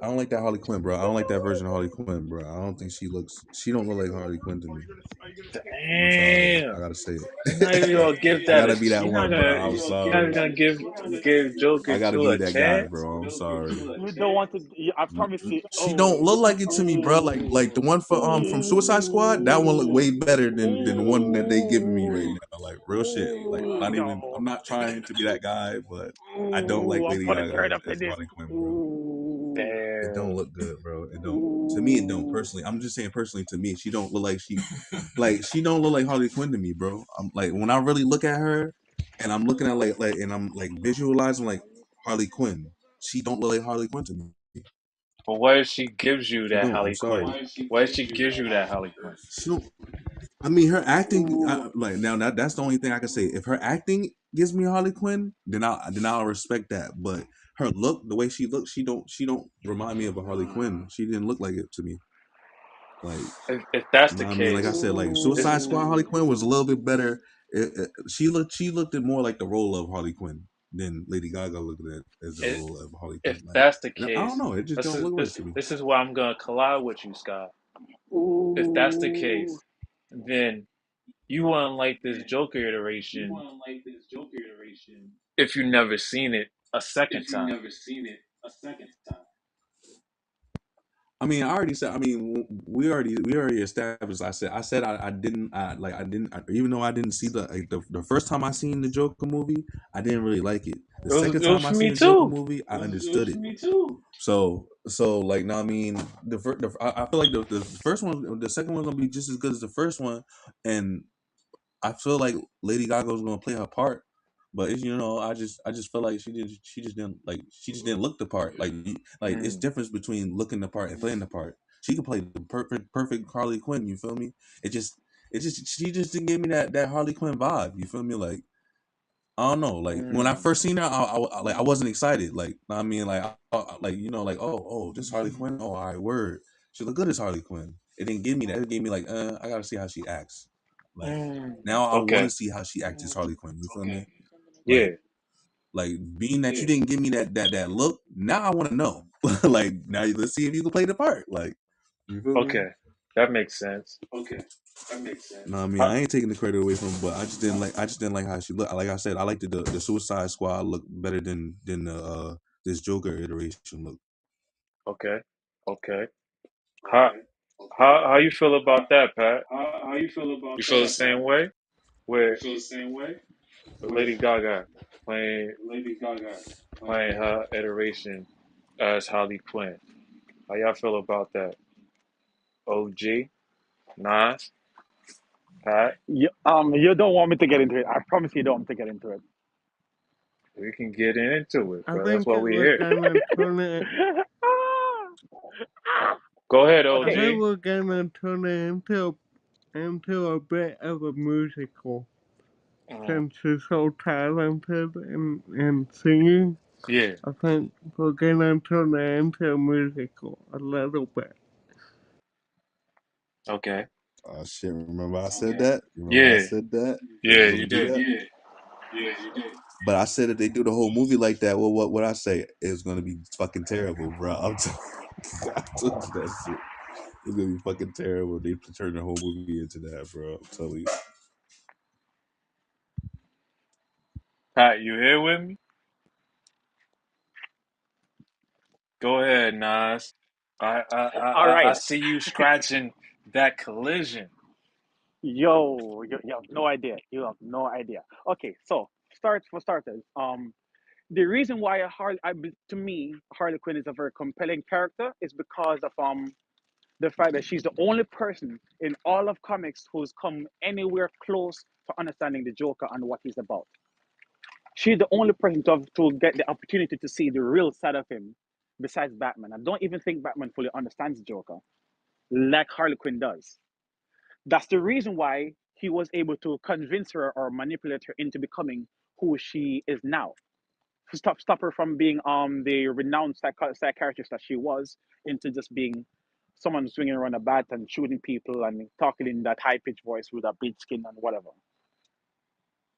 I don't like that Harley Quinn, bro. I don't like that version of Harley Quinn, bro. I don't think she don't look like Harley Quinn to me. I'm sorry, I Damn. gotta say You're not even it. gonna give I that gotta a. be that You're not one, bro. gonna. I'm You're not even sorry. gonna give Joker I gotta 2 be a that guy, chance. bro. I'm sorry. You don't want to. I promise you. She don't Oh, look like it to me, bro. Like the one from Suicide Squad, that one look way better than the one that they giving me right now. Like real shit. Like not even. no. I'm not trying to be that guy, but I don't like Ooh, I'm Lady putting Gaga right up in as this. Harley Quinn, bro. Ooh. It don't Damn. look good, bro. It don't. To me, it don't. Ooh. Personally, I'm just saying personally. To me, she don't look like she don't look like Harley Quinn to me, bro. I'm like when I really look at her, and I'm looking at and I'm like visualizing like Harley Quinn. She don't look like Harley Quinn to me. But what if she gives you She that don't. I'm Harley sorry. Quinn? What if she gives you that Harley Quinn? She don't. I mean, her acting, Ooh. like now that's the only thing I can say. If her acting gives me Harley Quinn, then I'll respect that. But her look, the way she looks, she don't remind me of a Harley Quinn. She didn't look like it to me. Like, If that's you the know what I mean? Like I case, said, like this Suicide Squad Harley Ooh. Quinn was a little bit better. She looked at more like the role of Harley Quinn than Lady Gaga looked at as the if role of Harley if Quinn. Like, that's the and I don't case, know, it just this don't is look right this to me. this is where I'm gonna collide with you, Scott. If that's the Ooh. case, then you wouldn't like this Joker iteration if you never seen it a second time. I mean, I already said. I mean, we already established. I said I didn't. Even though I didn't see the first time I seen the Joker movie, I didn't really like it. The second It was time I for seen me the Joker too. movie, I understood it. So like, no, I mean, I feel like the first one, the second one's gonna be just as good as the first one, and I feel like Lady Gaga was gonna play her part, but I just felt like she just didn't look the part. Like it's Mm. difference between looking the part and playing the part. She could play the perfect Harley Quinn. You feel me? She just didn't give me that Harley Quinn vibe. You feel me? Like I don't know. Like when I Mm. first seen her, I wasn't excited. Like I mean, like like like oh this Harley Quinn. Oh, all right, word. She look good as Harley Quinn. It didn't give me that. It gave me like, I gotta see how she acts. Like now, I want Okay. to see how she acts as Harley Quinn. You feel me? Yeah. Like being that you didn't give me that look. Now I want to know. Like now, let's see if you can play the part. Like you feel me? Okay. That makes sense. No, I mean How, I ain't taking the credit away from, but I just didn't like how she looked. Like I said, I liked the Suicide Squad look better than the this Joker iteration look. okay. Okay. How how you feel about that, Pat? You feel the same way with Lady Gaga playing playing her iteration as Harley Quinn? How y'all feel about that? OG, Nas, Pat? You don't want me to get into it. I promise you don't want me to get into it. We can get into it, I bro. That's think why that we're we're here. gonna turn it. Go ahead, I Okay. think OG. we're gonna turn it into a bit of a musical. Mm, Since she's so talented in singing, yeah. I think we're gonna turn it into a musical a little bit. Okay. Oh shit! Remember I said that? Remember I Yeah. said that they was Yeah, gonna you do did. that? But I said if they do the whole movie like that, well, what I say is gonna be fucking terrible, bro. I told you that shit. It's gonna be fucking terrible. They turn the whole movie into that, bro. I'm telling you. Pat, you here with me? Go ahead, Nas. All I right. see you scratching that collision. Yo, you have no idea. You have no idea. Okay, so start for starters. The reason why to me Harley Quinn is a very compelling character is because of the fact that she's the only person in all of comics who's come anywhere close to understanding the Joker and what he's about. She's the only person to get the opportunity to see the real side of him besides Batman. I don't even think Batman fully understands Joker like Harley Quinn does. That's the reason why he was able to convince her or manipulate her into becoming who she is now. Stop her from being the renowned psychiatrist that she was into just being someone swinging around a bat and shooting people and talking in that high pitched voice with a bleached skin and whatever.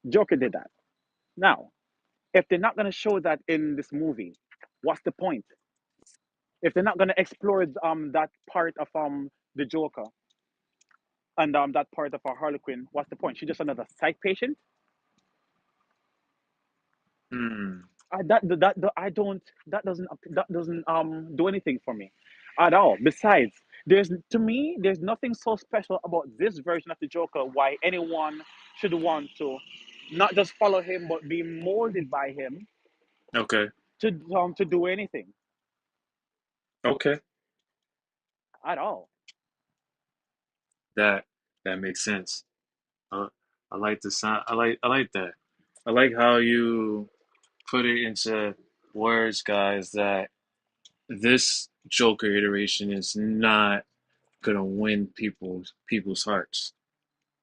Joker did that. Now, if they're not going to show that in this movie, what's the point? If they're not going to explore that part of the Joker and that part of our Harlequin, what's the point? She's just another psych patient. Hmm. I don't that doesn't do anything for me at all. Besides, there's nothing so special about this version of the Joker why anyone should want to not just follow him but be molded by him Okay. to do anything Okay. at all. That that makes sense. Uh, I like the sound. I like that. I like how you put it into words, guys, that this Joker iteration is not gonna win people's hearts.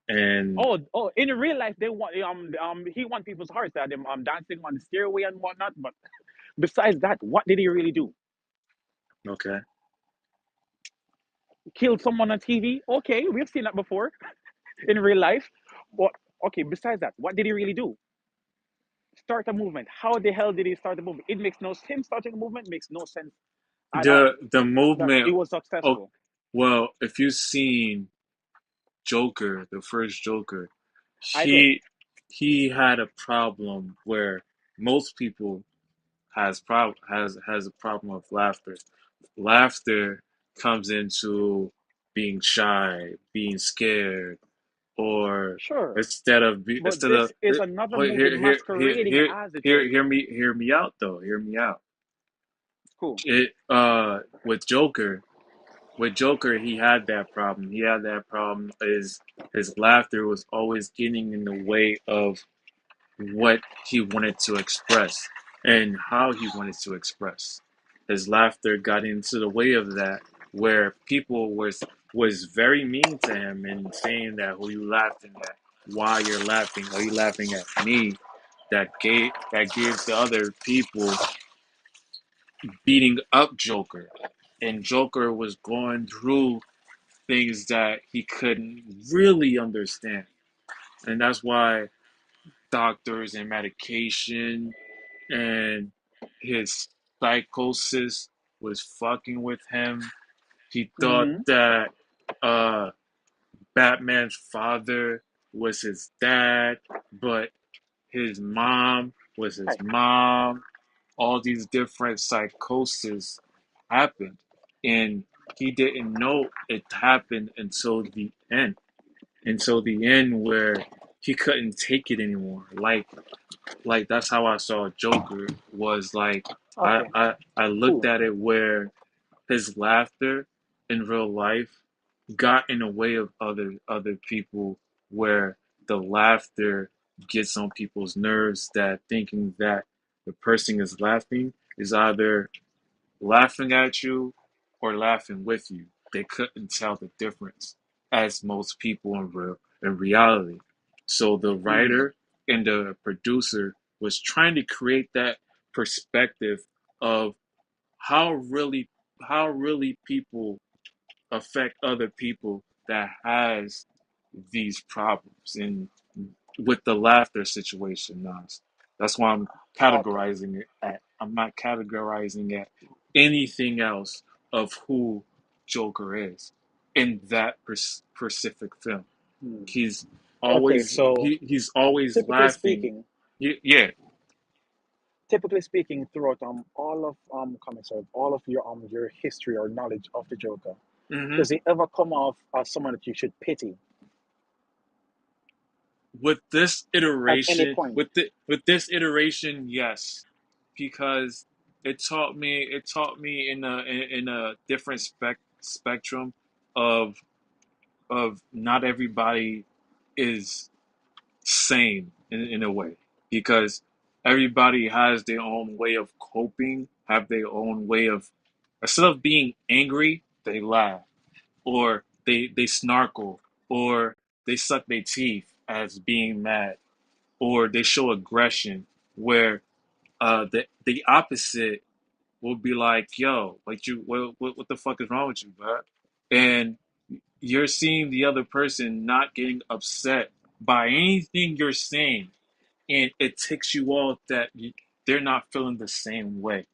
And Oh, in real life, they want he want people's hearts that them dancing on the stairway and whatnot. But besides that, what did he really do? okay. Killed someone on TV? Okay, we've seen that before in real life. But okay, besides that, what did he really do? Start a movement. How the hell did he start a movement? It makes no him starting a movement makes no sense at all. The That it movement. was Oh, successful. well, if you've seen Joker, the first Joker, I did. he had a problem where most people has a problem with laughter. Laughter comes into being shy, being scared, or Sure. But instead this of is another wait, movie masquerading as the Joker. hear me out though. Hear me out. Cool. It with Joker, he had that problem. He had that problem is his laughter was always getting in the way of what he wanted to express and how he wanted to express. His laughter got into the way of that, where people was very mean to him and saying that who you laughing at, why you're laughing, are you laughing at me? That gives the other people beating up Joker, and Joker was going through things that he couldn't really understand. And that's why doctors and medication and his psychosis was fucking with him. He thought Mm-hmm. that uh, Batman's father was his dad, but his mom was his Right. mom. All these different psychoses happened, and he didn't know it happened until the end. Until the end, where he couldn't take it anymore. Like that's how I saw Joker. Was like Okay. I looked Cool. at it where his laughter in real life got in the way of other people, where the laughter gets on people's nerves, that thinking that the person is laughing is either laughing at you or laughing with you. They couldn't tell the difference, as most people in reality. So the Mm-hmm. writer and the producer was trying to create that perspective of how really how really people affect other people that has these problems, and with the laughter situation, Nas. That's why I'm Okay. categorizing it at. I'm not categorizing it anything else of who Joker is in that specific film. Hmm. He's Okay. always So he's always typically laughing. speaking, Yeah. throughout all of comics or all of your history or knowledge of the Joker, hmm does he ever come off as someone that you should pity With this at any iteration, point? with this iteration, yes, because it taught me in a different spectrum of not everybody is same in a way, because everybody has their own way of coping, have their own way of, instead of being angry, they laugh, or they snarkle, or they suck their teeth as being mad, or they show aggression, where the opposite will be like, yo, like, what the fuck is wrong with you, bro? And you're seeing the other person not getting upset by anything you're saying, and it ticks you off that they're not feeling the same way.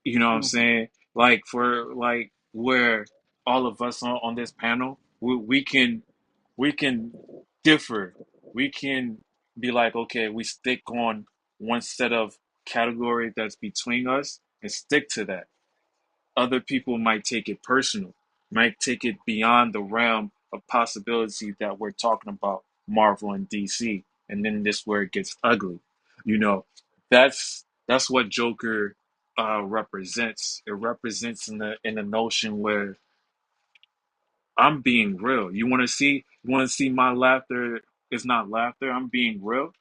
You know what I'm Mm-hmm. saying? Like, for like, where all of us on this panel, we can differ. We can be like, okay, we stick on one set of category that's between us and stick to that. Other people might take it personal, might take it beyond the realm of possibility that we're talking about Marvel and DC, and then this where it gets ugly. You know, that's what Joker represents. It represents in the notion where I'm being real. You want to see my laughter is not laughter. I'm being real,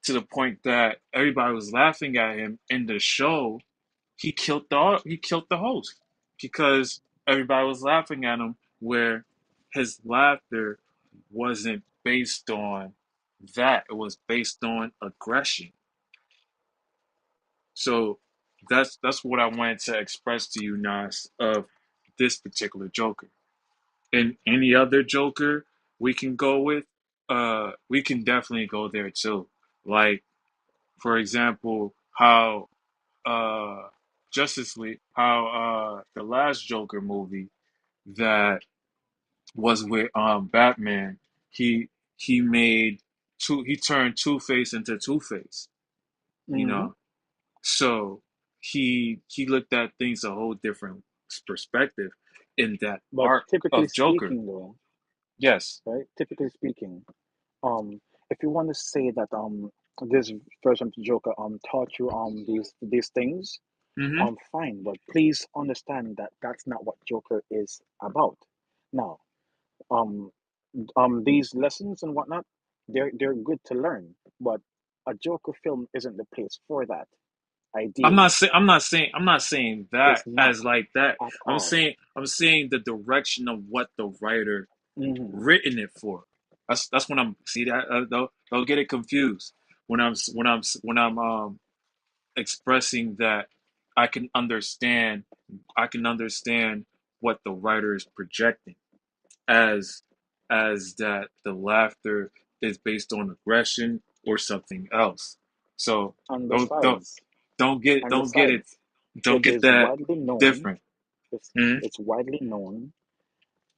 to the point that everybody was laughing at him in the show. He killed the host, because everybody was laughing at him, where his laughter wasn't based on that. It was based on aggression. So that's what I wanted to express to you, Nas, of this particular Joker. And any other Joker we can go with, we can definitely go there too. Like, for example, how uh Justice League, how the last Joker movie that was with Batman, he he turned Two Face into Two Face, you Mm-hmm. know. So he looked at things a whole different perspective in that But arc typically of Joker. speaking, though, Yes. right? Typically speaking, if you want to say that this version of the Joker taught you these things, hmm fine, but please understand that that's not what Joker is about. Now, um, these lessons and whatnot, they're good to learn, but a Joker film isn't the place for that. Ideally, I'm not saying that it's not as like that. at I'm all. saying I'm saying the direction of what the writer Hmm. written it for. That's when I'm see that don't get it confused when I'm expressing that I can understand I can understand what the writer is projecting. as that the laughter is based on aggression or something else. So And don't don't besides, don't get and don't get it besides, don't it get is that widely known. different. It's Hmm. it's widely known.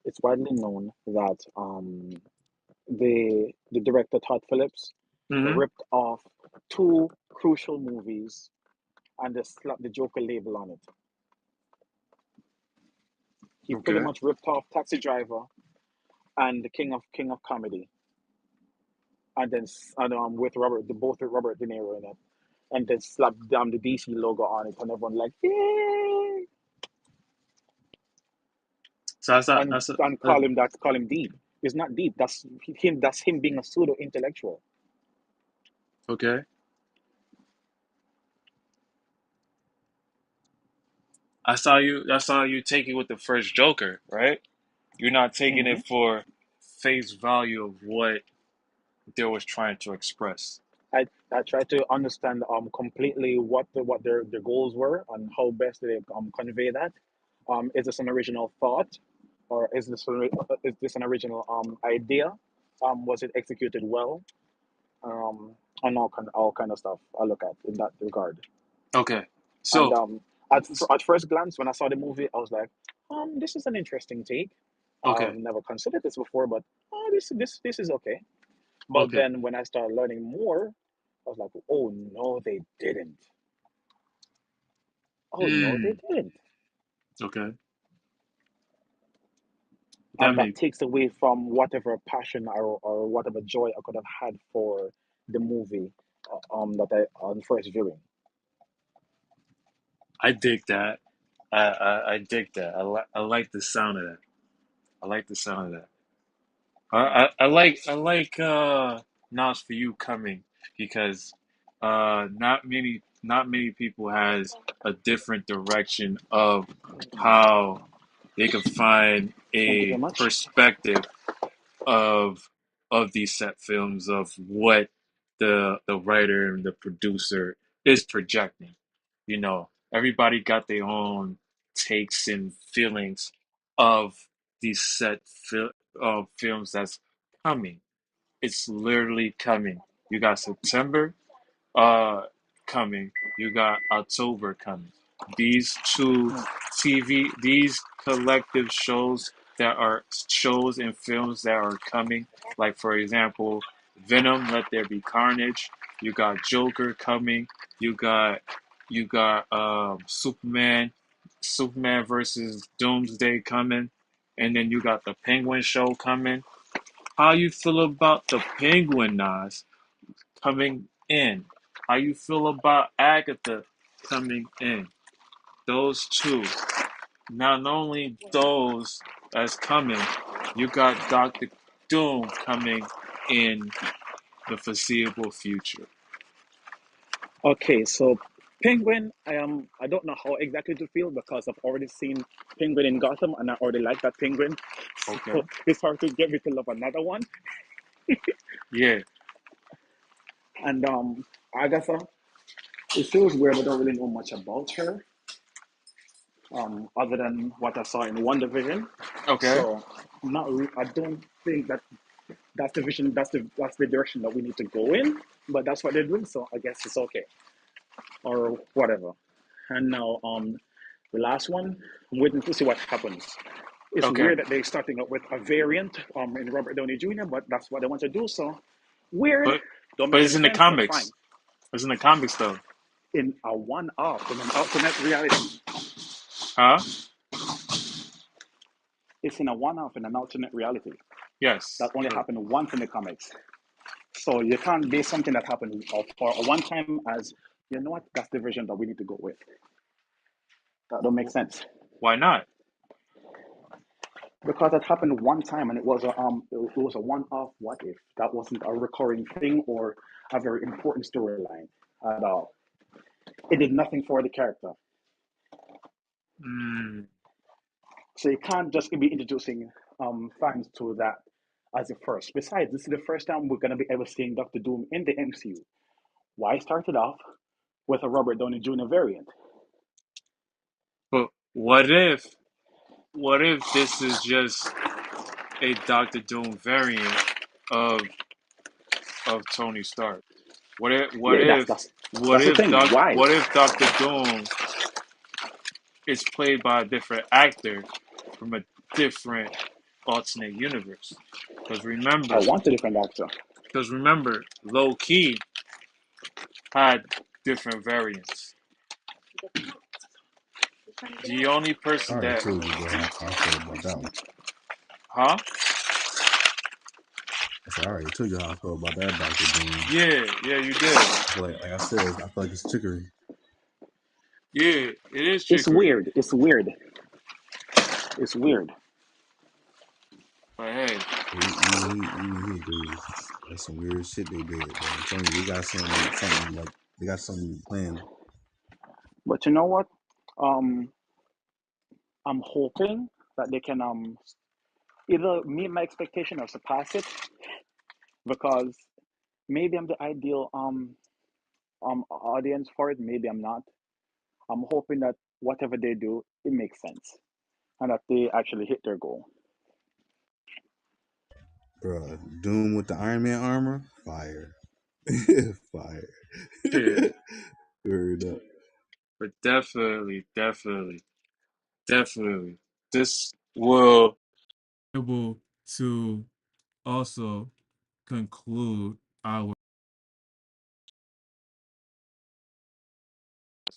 It's widely known that the director Todd Phillips Hmm. ripped off two crucial movies and just slapped the Joker label on it. He pretty Okay. much ripped off Taxi Driver and the King of Comedy, and then with both with Robert De Niro in it, and then slapped the DC logo on it, and everyone like yay, So and call him deep. It's not deep. That's him. That's him being a pseudo intellectual. okay. I saw you take it with the first Joker, right? You're not taking Hmm it for face value of what they was trying to express. I try to understand completely what their goals were and how best they convey that. Is this an original thought, or is this an original idea? Was it executed well? And all kind of stuff I look at in that regard. Okay. And So at first glance, when I saw the movie, I was like, this is an interesting take. I've okay. never considered this before, but this is okay. But Okay. then when I started learning more, I was like, oh no, they didn't. Oh no, they Mm. didn't. Okay. That And that make takes away from whatever passion or whatever joy I could have had for the movie that I on first viewing. I dig that. I dig that. I like the sound of that. I like the sound of that. I like Nas for You coming because not many people has a different direction of how they can find Thank you very a much. perspective of these set films of what the writer and the producer is projecting. You know, everybody got their own takes and feelings of these films that's coming. It's literally coming. You got September uh coming. You got October coming. These two these collective shows that are shows and films that are coming, like for example, Venom, Let There Be Carnage. You got Joker coming. You got Superman versus Doomsday coming, and then you got the Penguin show coming. How you feel about the Penguin, Nas? Coming in. How you feel about Agatha coming in? Those two. Not only those as coming, you got Doctor Doom coming in the foreseeable future. Okay, so Penguin, I don't know how exactly to feel because I've already seen Penguin in Gotham and I already like that Penguin. So Okay. it's hard to get me to love another one. Yeah. And Agatha, it feels weird. I don't really know much about her, other than what I saw in One Division. Okay. So I don't think that's the vision. That's the direction that we need to go in. But that's what they're doing. So I guess it's okay or whatever. And now the last one, I'm waiting to see what happens. It's Okay. weird that they're starting up with a variant in Robert Downey Jr., but that's what they want to do. So weird. But Don't but make it's any in the sense, but fine. comics. It's in the comics though. In a one-off, in an alternate reality, Huh? it's in a one-off in an alternate reality that Yes. only True. happened once in the comics. So you can't base something that happened for a one time as, you know what, that's the version that we need to go with. That don't make sense Why not? because it happened one time and it was a one off what if. That wasn't a recurring thing or a very important storyline at all. It did nothing for the character. Mm, So you can't just be introducing fans to that as a first. Besides, this is the first time we're gonna be ever seeing Doctor Doom in the MCU. Why start it off with a Robert Downey Jr. variant? but what if this is just a Doctor Doom variant of Tony Stark? What if what Yeah, if what that's the if thing. Why? Doctor Doom is played by a different actor from a different alternate universe? Because I remember, want a different actor. Low Key had different variants. The only I person already that, told you, bro, how I feel about that one. huh? I said I already told you how I feel about that Doctor Doom. Yeah, yeah, you did. I feel like I said, I feel like it's trickery. Yeah, it is It's trickery. weird. It's weird. It's weird. But hey, He agrees. That's some weird shit they did, bro. I'm telling you, they got something like they got something planned. But you know what? Um, I'm hoping that they can either meet my expectation or surpass it, because maybe I'm the ideal audience for it. Maybe I'm not. I'm hoping that whatever they do, it makes sense and that they actually hit their goal. Bro, Doom with the Iron Man armor, fire. Fire. yeah. Word up. But definitely, this will able to also conclude our.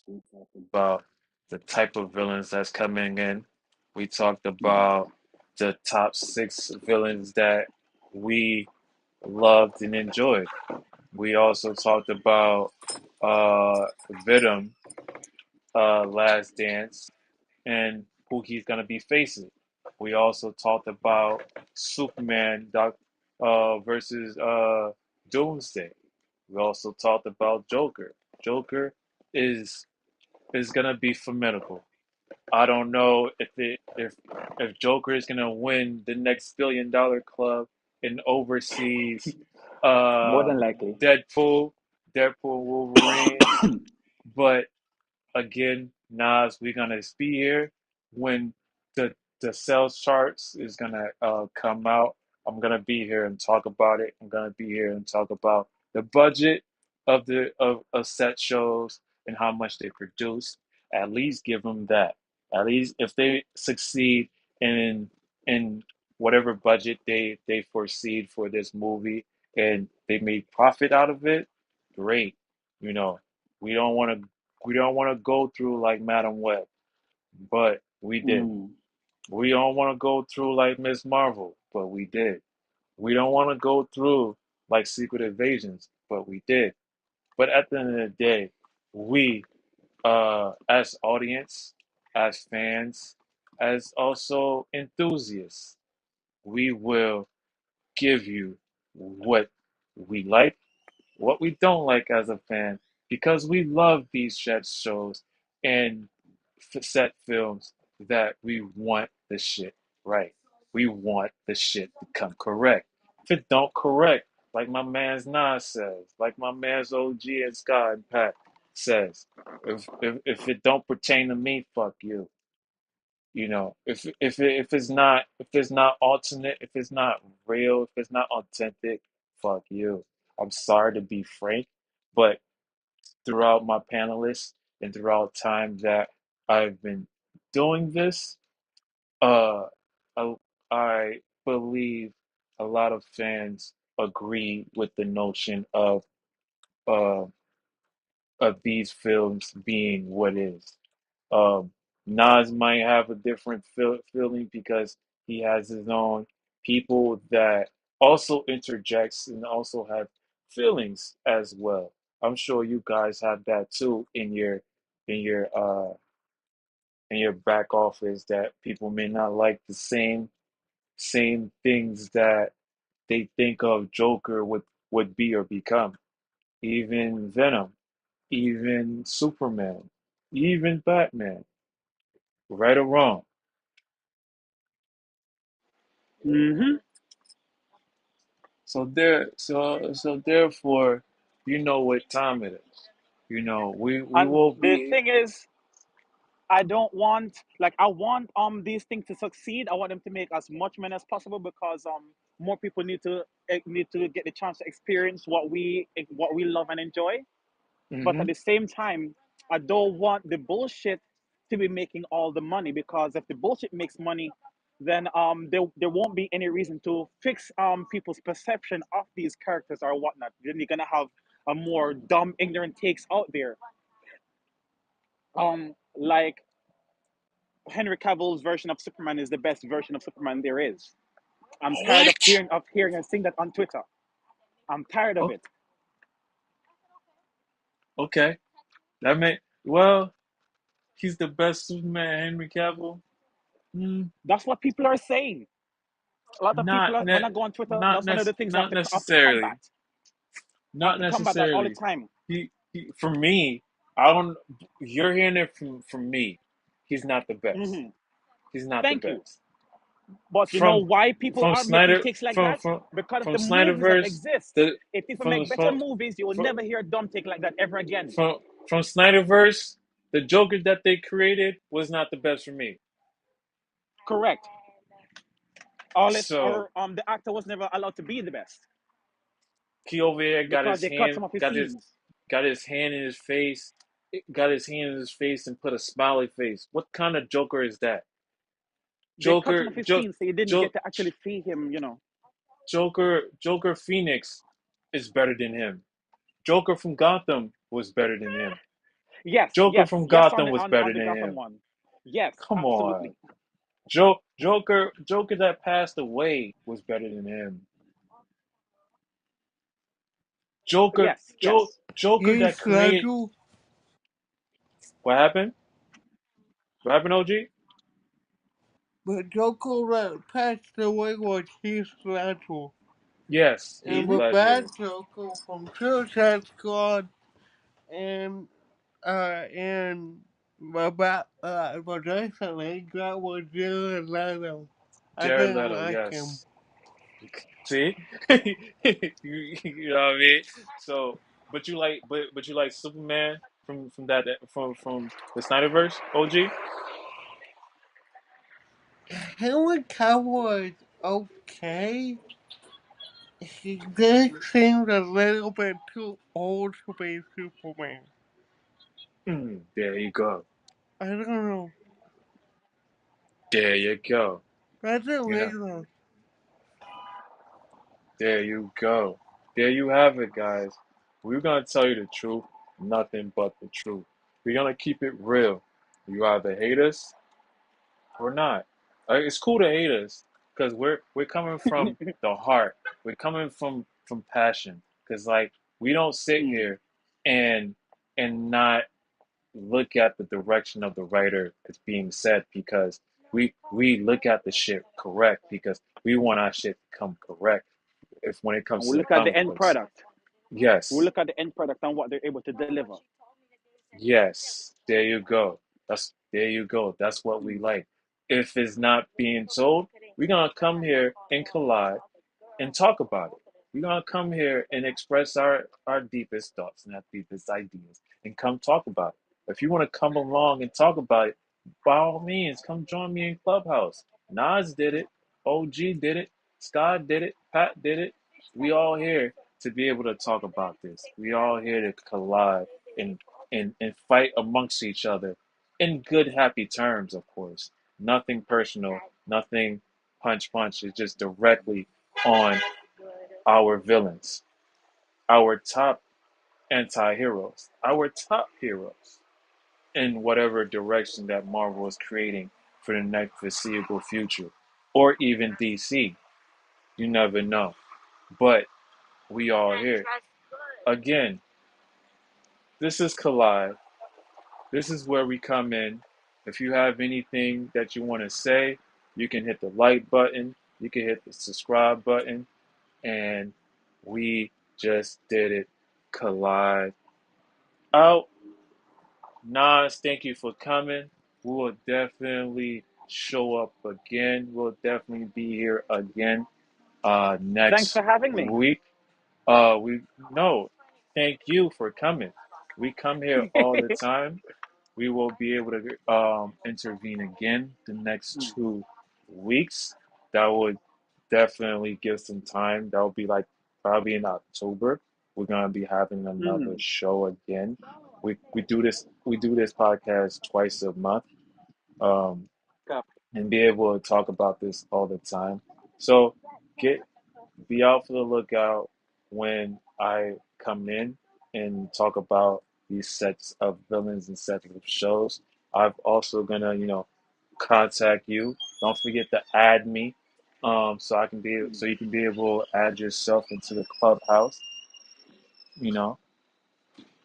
We talked about the type of villains that's coming in. We talked about the top six villains that we loved and enjoyed. We also talked about Venom, Last Dance, and who he's gonna be facing. We also talked about Superman versus Doomsday. We also talked about Joker. Joker is gonna be formidable. I don't know if Joker is gonna win the next $1 billion club in overseas More uh than likely. Deadpool, Wolverine, but again, Nas, we're gonna be here when the sales charts is gonna come out. I'm gonna be here and talk about it. I'm gonna be here and talk about the budget of set shows and how much they produce. At least give them that. At least if they succeed in whatever budget they foresee for this movie and they made profit out of it, great. You know, we don't want to go through like Madam Web, but we did. Mm, We don't want to go through like Miss Marvel, but we did. We don't want to go through like Secret Invasions, but we did. But at the end of the day, we, as audience, as fans, as also enthusiasts, we will give you what we like, what we don't like as a fan, because we love these shit shows and set films that we want the shit right. We want the shit to come correct. If it don't correct, like my man's Nas says, like my man's OG and Scott and Pat says, if it don't pertain to me, fuck you. You know, if it's not alternate, if it's not real, if it's not authentic, fuck you. I'm sorry to be frank, but throughout my panelists and throughout time that I've been doing this, uh, I, I believe a lot of fans agree with the notion uh, of these films being what is. Um, Nas might have a different feeling because he has his own people that also interjects and also have feelings as well. I'm sure you guys have that too in your uh in your back office that people may not like the same things that they think of Joker would be or become. Even Venom, even Superman, even Batman, right or wrong. hmm So therefore, you know what time it is. You know, we And will the be thing is, I don't want, like, I want these things to succeed. I want them to make as much money as possible because more people need to get the chance to experience what we love and enjoy. But at Hmm. the same time, I don't want the bullshit to be making all the money, because if the bullshit makes money, then there won't be any reason to fix people's perception of these characters or whatnot. Then you're gonna have a more dumb, ignorant takes out there. Like Henry Cavill's version of Superman is the best version of Superman there is. I'm tired What? of hearing and seeing that on Twitter. I'm tired of O- it. Okay, that may well. He's the best Superman, Henry Cavill. Hmm. That's what people are saying. A lot of people, when I go on Twitter, that's one of the things Not I have to necessarily. combat. I have Not to combat that all the necessarily. time. For me, I don't. You're hearing it from me. He's not the best. Hmm. He's not the Thank you. best. But you know From why people from are making Snyder takes like that? Because of from the movies that Snyderverse, exist. the If people from make better from movies, you will from never hear a dumb take like that ever again. from Snyderverse, the Joker that they created was not the best for me. Correct. All it, So or the actor was never allowed to be the best he over here because they cut some of his scenes. got his hand in his face, got his hand in his face and put a smiley face. What kind of Joker is that? They cut some Joker of his jo, scenes, so you didn't jo, get to actually see him. Joker Phoenix is better than him. Joker from Gotham was better than him. Yes, Joker yes, from yes. Gotham was On better the than Gotham him. one. Yes, Come on. absolutely. Joker that passed away was better than him. Yes, yes. Joker He's that created Ledger, what happened? What happened, OG? but Joker that passed away was Heath Ledger. Yes, And Heath Hmm. the bad Ledger. Joker from Suicide Squad and but recently that was Jared Leto. I Jared didn't Leto, like him. yes. See? You know what I mean? So but you like Superman from the Snyderverse, OG? Henry Cavill is okay. He just seems a little bit too old to be Superman. There you go. I don't know. There you go. That's a You know, reason. there you go. There you have it, guys. We're gonna tell you the truth, nothing but the truth. We're gonna keep it real. You either hate us or not. It's cool to hate us because we're coming from the heart. We're coming from passion. Because like we don't sit Mm. here and not look at the direction of the writer that's being said because we look at the shit correct because we want our shit to come correct. If when it And comes we to the look at the comic end books, product. We yes, look at the end product and what they're able to deliver. yes, there you go. There you go. That's what we Mm. like. If it's not being told, we're gonna come here and collide and talk about it. We're gonna come here and express our deepest thoughts and our deepest ideas and come talk about it. If you want to come along and talk about it, by all means, come join me in Clubhouse. Nas did it, OG did it, Scott did it, Pat did it. We all here to be able to talk about this. We all here to collide and and fight amongst each other in good, happy terms, of course. Nothing personal, nothing punch punch. It's just directly on our villains, our top anti heroes, our top heroes in whatever direction that Marvel is creating for the next foreseeable future, or even DC. You never know. But we all here. Again, this is Collide. This is where we come in. If you have anything that you want to say, you can hit the like button, you can hit the subscribe button, and we just did it. Collide out. Nas, thank you for coming. We will definitely show up again. We'll definitely be here again Thanks next for having me. week. We no, thank you for coming. We come here all the time. we will be able to intervene again the next Mm. 2 weeks. That would definitely give some time. That will be like probably in October. We're gonna be having another Mm. show again. We do this podcast twice a month, um, Copy. and be able to talk about this all the time. So get be out for the lookout when I come in and talk about these sets of villains and sets of shows. I'm also gonna, contact you. Don't forget to add me, so you can be able to add yourself into the clubhouse. You know,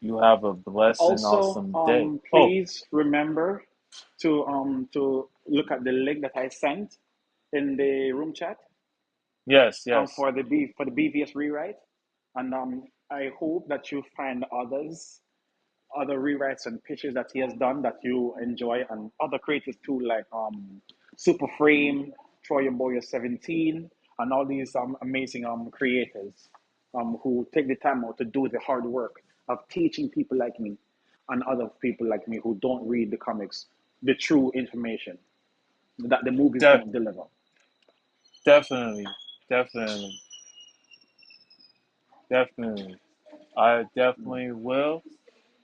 you have a blessed and Also, awesome day. Oh, please remember to look at the link that I sent in the room chat yes, yes, for the BVS rewrite, and I hope that you find other rewrites and pitches that he has done that you enjoy, and other creators too, like Super Frame, Troy Boyer 17, and all these amazing creators who take the time out to do the hard work of teaching people like me and other people like me who don't read the comics the true information that the movies de- don't deliver. definitely, definitely, definitely. I definitely will.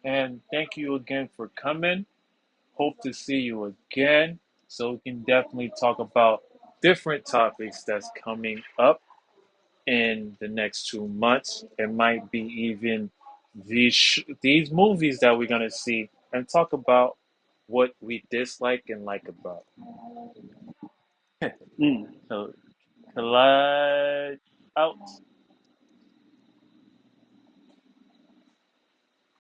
And thank you again for coming. Hope to see you again so we can definitely talk about different topics that's coming up in the next 2 months. It might be even these movies that we're gonna see and talk about what we dislike and like about. Mm. So, collide out.